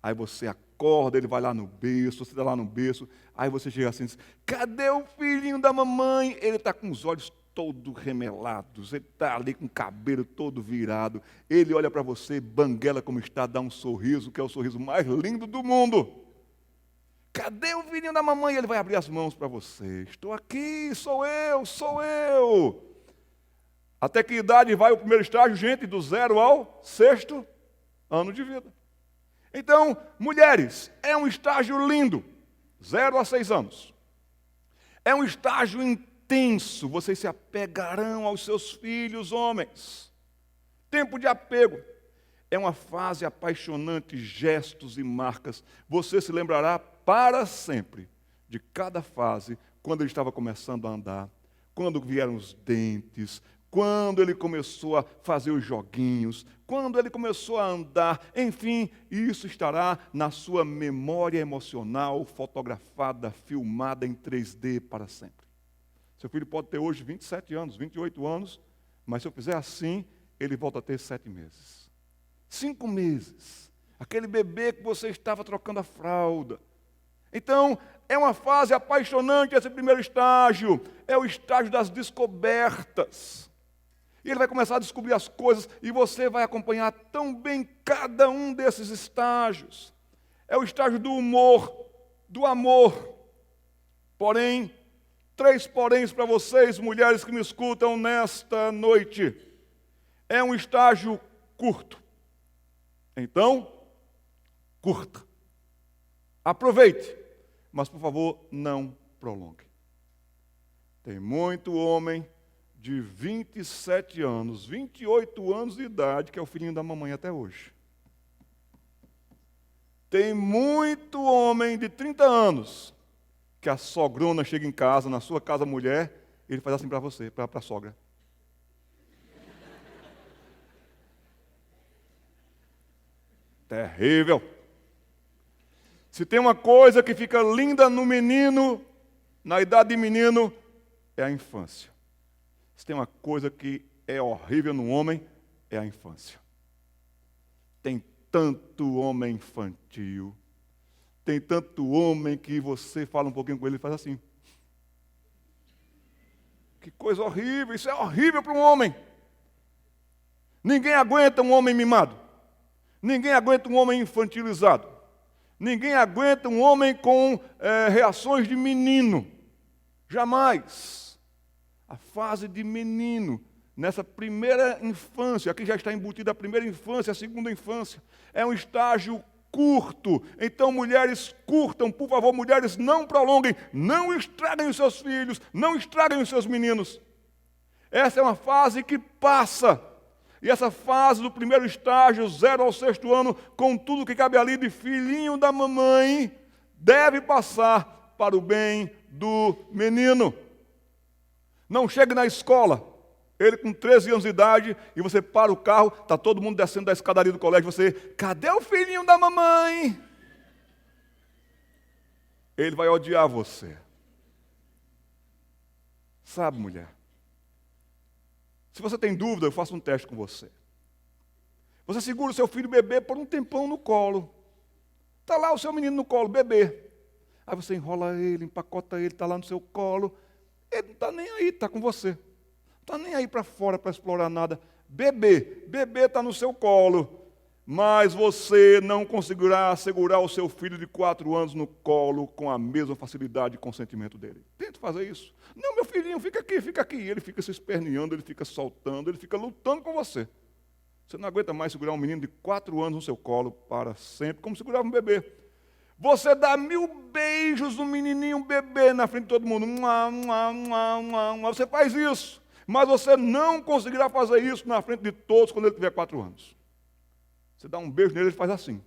B: Aí você acorda, ele vai lá no berço, você está lá no berço, aí você chega assim e diz, cadê o filhinho da mamãe? Ele está com os olhos todos remelados, ele está ali com o cabelo todo virado, ele olha para você, banguela como está, dá um sorriso, que é o sorriso mais lindo do mundo. Cadê o filhinho da mamãe? Ele vai abrir as mãos para você. Estou aqui, sou eu. Até que idade vai o primeiro estágio, gente? Do 0 ao 6º ano de vida. Então, mulheres, é um estágio lindo. 0 a 6 anos. É um estágio intenso. Vocês se apegarão aos seus filhos, homens. Tempo de apego. É uma fase apaixonante, gestos e marcas. Você se lembrará para sempre de cada fase, quando ele estava começando a andar, quando vieram os dentes, quando ele começou a fazer os joguinhos, quando ele começou a andar, enfim, isso estará na sua memória emocional, fotografada, filmada em 3D para sempre. Seu filho pode ter hoje 27 anos, 28 anos, mas se eu fizer assim, ele volta a ter 7 meses. 5 meses, aquele bebê que você estava trocando a fralda. Então, é uma fase apaixonante esse primeiro estágio, é o estágio das descobertas. E ele vai começar a descobrir as coisas e você vai acompanhar tão bem cada um desses estágios. É o estágio do humor, do amor. Porém, 3 poréns para vocês, mulheres que me escutam nesta noite. É um estágio curto. Então, curta. Aproveite, mas por favor, não prolongue. Tem muito homem de 27 anos, 28 anos de idade, que é o filhinho da mamãe até hoje. Tem muito homem de 30 anos, que a sogrona chega em casa, na sua casa mulher, ele faz assim para você, para a sogra. Terrível. Se tem uma coisa que fica linda no menino, na idade de menino, é a infância. Se tem uma coisa que é horrível no homem, é a infância. Tem tanto homem infantil, tem tanto homem que você fala um pouquinho com ele e faz assim. Que coisa horrível, isso é horrível para um homem. Ninguém aguenta um homem mimado. Ninguém aguenta um homem infantilizado. Ninguém aguenta um homem com reações de menino. Jamais. A fase de menino, nessa primeira infância, aqui já está embutida a primeira infância, a segunda infância, é um estágio curto. Então, mulheres, curtam, por favor, mulheres, não prolonguem, não estraguem os seus filhos, não estraguem os seus meninos. Essa é uma fase que passa. E essa fase do primeiro estágio, 0 ao 6º ano, com tudo que cabe ali de filhinho da mamãe, deve passar para o bem do menino. Não chegue na escola, ele com 13 anos de idade, e você para o carro, está todo mundo descendo da escadaria do colégio, você, cadê o filhinho da mamãe? Ele vai odiar você. Sabe, mulher? Se você tem dúvida, eu faço um teste com você. Você segura o seu filho bebê por um tempão no colo. Está lá o seu menino no colo, bebê. Aí você enrola ele, empacota ele, está lá no seu colo. Ele não está nem aí, está com você. Não está nem aí para fora para explorar nada. Bebê está no seu colo. mas você não conseguirá segurar o seu filho de 4 anos no colo com a mesma facilidade e consentimento dele. Tente fazer isso. Não, meu filhinho, fica aqui, fica aqui. Ele fica se esperneando, ele fica soltando, ele fica lutando com você. Você não aguenta mais segurar um menino de 4 anos no seu colo para sempre, como segurava um bebê. Você dá 1000 beijos no menininho bebê na frente de todo mundo. Você faz isso, mas você não conseguirá fazer isso na frente de todos quando ele tiver 4 anos. Você dá um beijo nele, ele faz assim.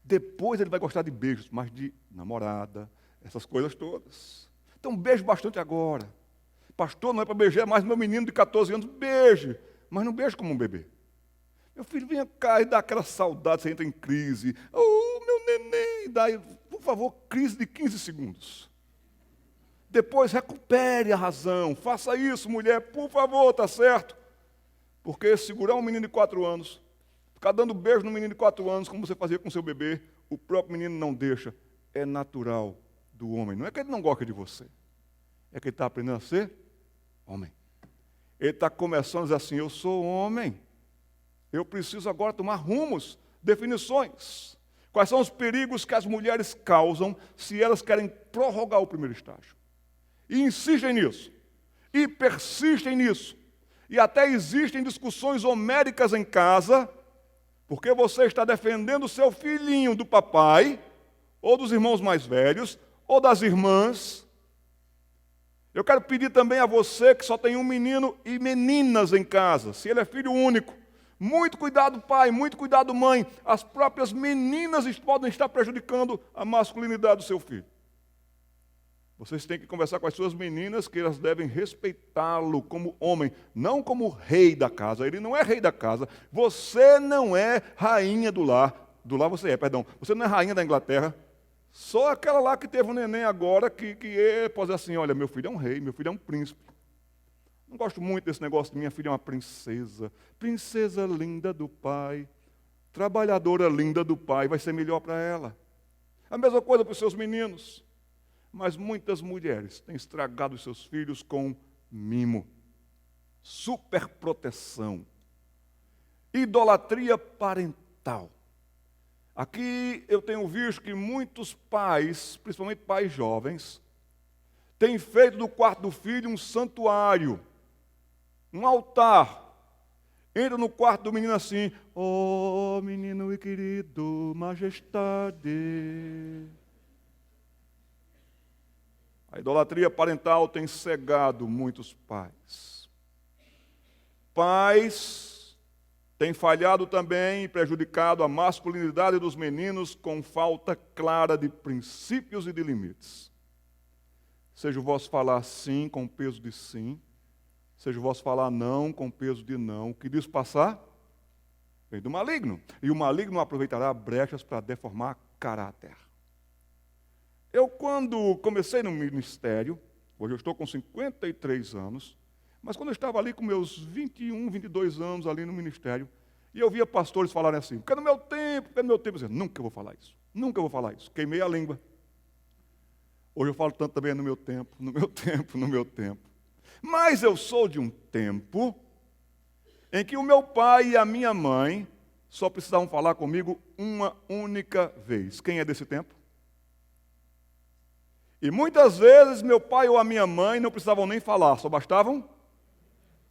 B: Depois ele vai gostar de beijos, mas de namorada, essas coisas todas. Então beije bastante agora. Pastor, não é para beijar mais meu menino de 14 anos, beije, mas não beije como um bebê. Meu filho, venha cá e dá aquela saudade, você entra em crise. Oh, meu neném, dá, por favor, crise de 15 segundos. Depois recupere a razão, faça isso, mulher, por favor, tá certo? Porque segurar um menino de 4 anos, ficar dando beijo no menino de 4 anos, como você fazia com seu bebê, o próprio menino não deixa. É natural do homem. Não é que ele não gosta de você, é que ele está aprendendo a ser homem. Ele está começando a dizer assim, eu sou homem. Eu preciso agora tomar rumos, definições. Quais são os perigos que as mulheres causam se elas querem prorrogar o primeiro estágio? E insistem nisso. E persistem nisso. E até existem discussões homéricas em casa, porque você está defendendo o seu filhinho do papai, ou dos irmãos mais velhos, ou das irmãs. Eu quero pedir também a você que só tem um menino e meninas em casa, se ele é filho único. Muito cuidado, pai, muito cuidado, mãe. As próprias meninas podem estar prejudicando a masculinidade do seu filho. Vocês têm que conversar com as suas meninas que elas devem respeitá-lo como homem, não como rei da casa. Ele não é rei da casa. Você não é rainha do lar. Do lar você é, perdão. Você não é rainha da Inglaterra. Só aquela lá que teve um neném agora que pode dizer assim, olha, meu filho é um rei, meu filho é um príncipe. Não gosto muito desse negócio de minha filha é uma princesa. Princesa linda do pai. Trabalhadora linda do pai. Vai ser melhor para ela. A mesma coisa para os seus meninos. Mas muitas mulheres têm estragado os seus filhos com mimo, superproteção, idolatria parental. Aqui eu tenho visto que muitos pais, principalmente pais jovens, têm feito do quarto do filho um santuário, um altar. Entra no quarto do menino assim, oh menino e querido, majestade. A idolatria parental tem cegado muitos pais. Pais têm falhado também e prejudicado a masculinidade dos meninos com falta clara de princípios e de limites. Seja o vosso falar sim com peso de sim, seja o vosso falar não com peso de não. O que diz passar? Vem do maligno. E o maligno aproveitará brechas para deformar caráter. Eu, quando comecei no ministério, hoje eu estou com 53 anos, mas quando eu estava ali com meus 21, 22 anos ali no ministério, e eu via pastores falarem assim, porque no meu tempo, eu dizia, nunca vou falar isso, nunca vou falar isso, queimei a língua. Hoje eu falo tanto também no meu tempo, no meu tempo, no meu tempo. Mas eu sou de um tempo em que o meu pai e a minha mãe só precisavam falar comigo uma única vez. Quem é desse tempo? E muitas vezes meu pai ou a minha mãe não precisavam nem falar, só bastavam.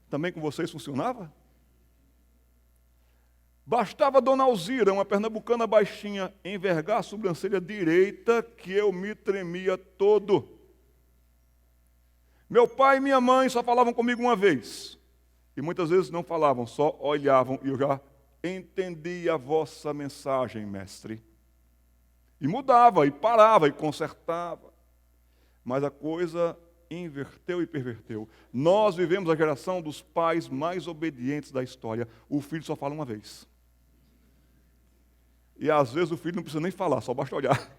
B: Também com vocês funcionava? Bastava a dona Alzira, uma pernambucana baixinha, envergar a sobrancelha direita que eu me tremia todo. Meu pai e minha mãe só falavam comigo uma vez. E muitas vezes não falavam, só olhavam e eu já entendi a vossa mensagem, mestre. E mudava, e parava, e consertava. Mas a coisa inverteu e perverteu. Nós vivemos a geração dos pais mais obedientes da história. O filho só fala uma vez. E às vezes o filho não precisa nem falar, só basta olhar.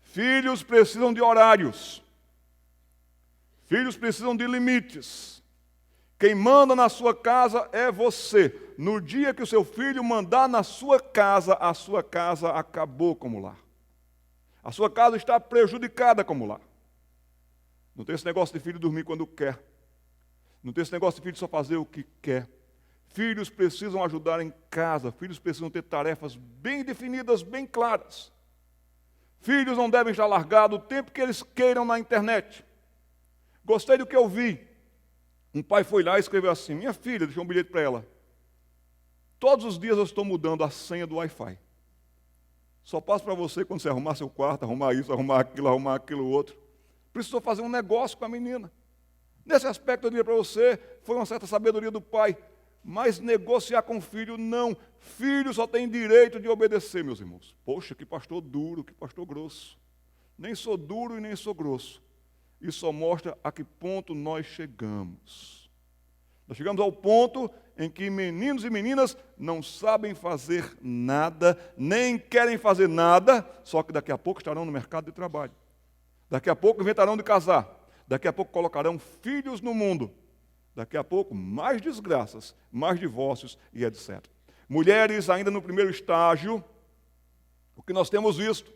B: Filhos precisam de horários. Filhos precisam de limites. Quem manda na sua casa é você. No dia que o seu filho mandar na sua casa, a sua casa acabou como lar. A sua casa está prejudicada como lar. Não tem esse negócio de filho dormir quando quer. Não tem esse negócio de filho só fazer o que quer. Filhos precisam ajudar em casa. Filhos precisam ter tarefas bem definidas, bem claras. Filhos não devem estar largados o tempo que eles queiram na internet. Gostei do que eu vi. Um pai foi lá e escreveu assim: minha filha, deixou um bilhete para ela. Todos os dias eu estou mudando a senha do Wi-Fi. Só passo para você quando você arrumar seu quarto, arrumar isso, arrumar aquilo outro. Precisou fazer um negócio com a menina. Nesse aspecto eu diria para você, foi uma certa sabedoria do pai. Mas negociar com o filho, não. Filho só tem direito de obedecer, meus irmãos. Poxa, que pastor duro, que pastor grosso. Nem sou duro e nem sou grosso. Isso só mostra a que ponto nós chegamos. Nós chegamos ao ponto em que meninos e meninas não sabem fazer nada, nem querem fazer nada, só que daqui a pouco estarão no mercado de trabalho. Daqui a pouco inventarão de casar. Daqui a pouco colocarão filhos no mundo. Daqui a pouco, mais desgraças, mais divórcios e etc. Mulheres ainda no primeiro estágio, o que nós temos visto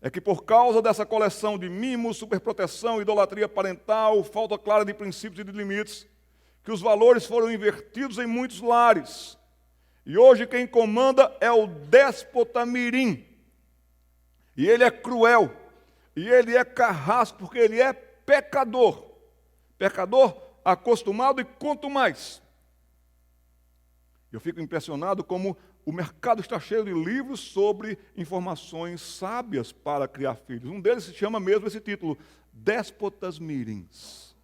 B: é que por causa dessa coleção de mimos, superproteção, idolatria parental, falta clara de princípios e de limites, que os valores foram invertidos em muitos lares. E hoje quem comanda é o déspota mirim. E ele é cruel. E ele é carrasco, porque ele é pecador. Pecador acostumado e quanto mais. Eu fico impressionado como o mercado está cheio de livros sobre informações sábias para criar filhos. Um deles se chama mesmo esse título, Déspotas Mirins.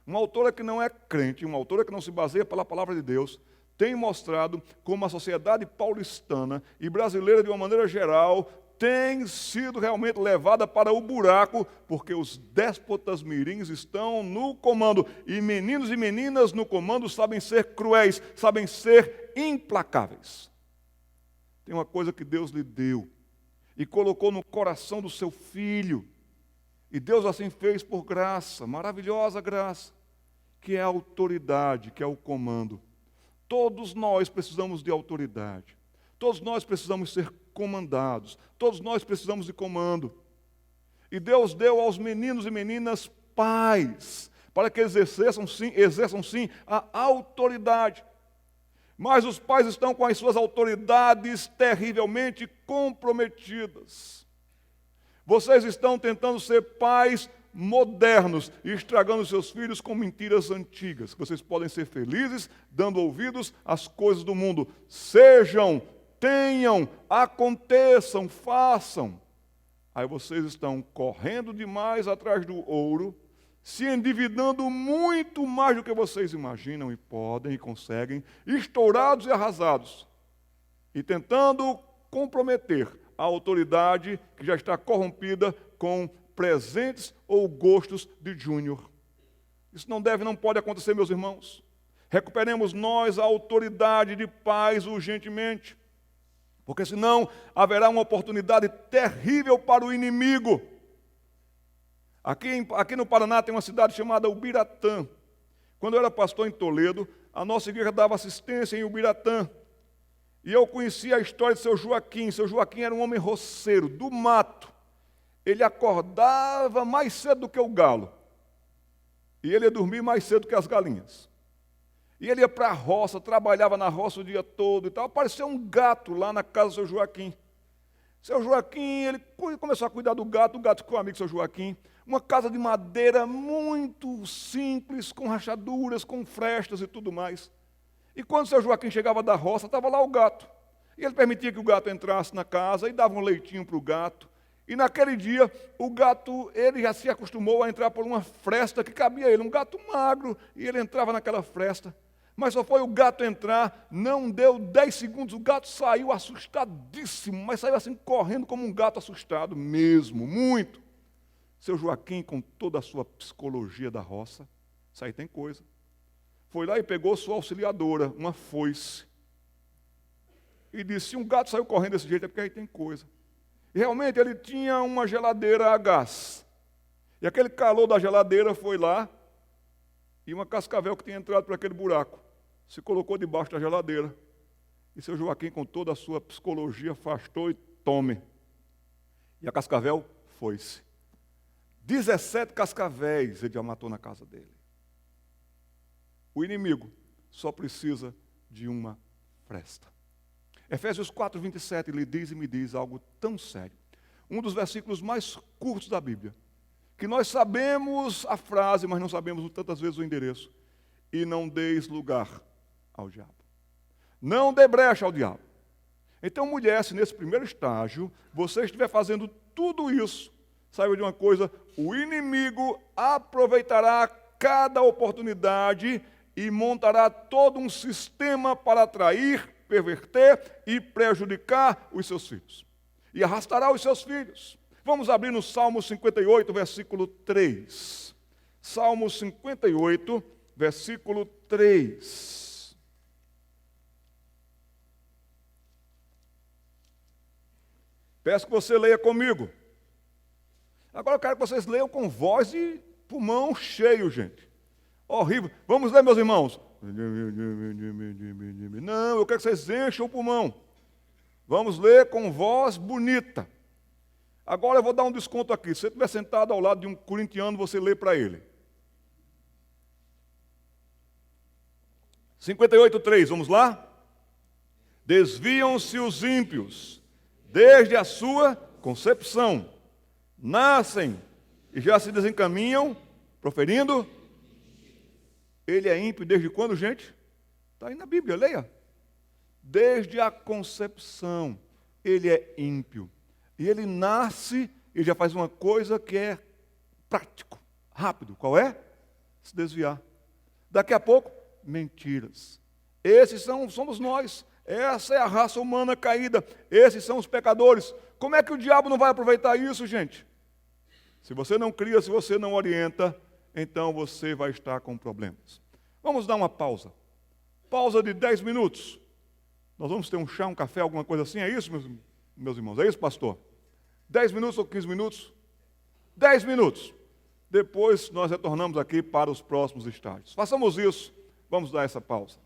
B: Uma autora que não é crente, uma autora que não se baseia pela palavra de Deus, tem mostrado como a sociedade paulistana e brasileira, de uma maneira geral, tem sido realmente levada para o buraco, porque os déspotas mirins estão no comando. E meninos e meninas no comando sabem ser cruéis, sabem ser implacáveis. Tem uma coisa que Deus lhe deu e colocou no coração do seu filho. E Deus assim fez por graça, maravilhosa graça, que é a autoridade, que é o comando. Todos nós precisamos de autoridade. Todos nós precisamos ser comandados. Todos nós precisamos de comando. E Deus deu aos meninos e meninas pais, para que exerçam sim a autoridade. Mas os pais estão com as suas autoridades terrivelmente comprometidas. Vocês estão tentando ser pais modernos e estragando seus filhos com mentiras antigas. Vocês podem ser felizes dando ouvidos às coisas do mundo. Sejam, tenham, aconteçam, façam. Aí vocês estão correndo demais atrás do ouro, se endividando muito mais do que vocês imaginam e podem e conseguem, estourados e arrasados, e tentando comprometer a autoridade que já está corrompida com presentes ou gostos de júnior. Isso não pode acontecer, meus irmãos. Recuperemos nós a autoridade de pais urgentemente, porque senão haverá uma oportunidade terrível para o inimigo. Aqui no Paraná tem uma cidade chamada Ubiratã. Quando eu era pastor em Toledo, a nossa igreja dava assistência em Ubiratã. E eu conhecia a história de seu Joaquim. Seu Joaquim era um homem roceiro, do mato. Ele acordava mais cedo do que o galo. E ele ia dormir mais cedo que as galinhas. E ele ia para a roça, trabalhava na roça o dia todo e tal. Apareceu um gato lá na casa do seu Joaquim. Seu Joaquim, ele começou a cuidar do gato, o gato ficou amigo do seu Joaquim. Uma casa de madeira muito simples, com rachaduras, com frestas e tudo mais. E quando o seu Joaquim chegava da roça, estava lá o gato. E ele permitia que o gato entrasse na casa e dava um leitinho para o gato. E naquele dia, o gato, ele já se acostumou a entrar por uma fresta que cabia a ele. Um gato magro, e ele entrava naquela fresta. Mas só foi o gato entrar, não deu 10 segundos, o gato saiu assustadíssimo, mas saiu assim correndo como um gato assustado mesmo, muito. Seu Joaquim, com toda a sua psicologia da roça, isso aí tem coisa, foi lá e pegou sua auxiliadora, uma foice, e disse: se um gato saiu correndo desse jeito é porque aí tem coisa. E realmente ele tinha uma geladeira a gás, e aquele calor da geladeira foi lá, e uma cascavel que tinha entrado por aquele buraco se colocou debaixo da geladeira. E seu Joaquim, com toda a sua psicologia, afastou e tome. E a cascavel foi-se. 17 cascavéis ele já matou na casa dele. O inimigo só precisa de uma fresta. Efésios 4, 27, lhe diz e me diz algo tão sério. Um dos versículos mais curtos da Bíblia, que nós sabemos a frase, mas não sabemos tantas vezes o endereço. E não deis lugar ao diabo. Não dê brecha ao diabo. Então, mulher, se nesse primeiro estágio você estiver fazendo tudo isso, saiba de uma coisa, o inimigo aproveitará cada oportunidade e montará todo um sistema para atrair, perverter e prejudicar os seus filhos. E arrastará os seus filhos. Vamos abrir no Salmo 58, versículo 3. Salmo 58, versículo 3. Peço que você leia comigo. Agora eu quero que vocês leiam com voz e pulmão cheio, gente. Horrível. Vamos ler, meus irmãos. Não, eu quero que vocês encham o pulmão. Vamos ler com voz bonita. Agora eu vou dar um desconto aqui. Se você estiver sentado ao lado de um corintiano, você lê para ele. 58:3, vamos lá? Desviam-se os ímpios, desde a sua concepção. Nascem e já se desencaminham, proferindo. Ele é ímpio desde quando, gente? Está aí na Bíblia, leia. Desde a concepção, ele é ímpio. E ele nasce e já faz uma coisa que é prático, rápido. Qual é? Se desviar. Daqui a pouco, mentiras. Esses somos nós. Essa é a raça humana caída. Esses são os pecadores. Como é que o diabo não vai aproveitar isso, gente? Se você não cria, se você não orienta, então você vai estar com problemas. Vamos dar uma pausa. Pausa de 10 minutos. Nós vamos ter um chá, um café, alguma coisa assim. É isso, meus irmãos? É isso, pastor? 10 minutos ou 15 minutos? 10 minutos. Depois nós retornamos aqui para os próximos estágios. Façamos isso. Vamos dar essa pausa.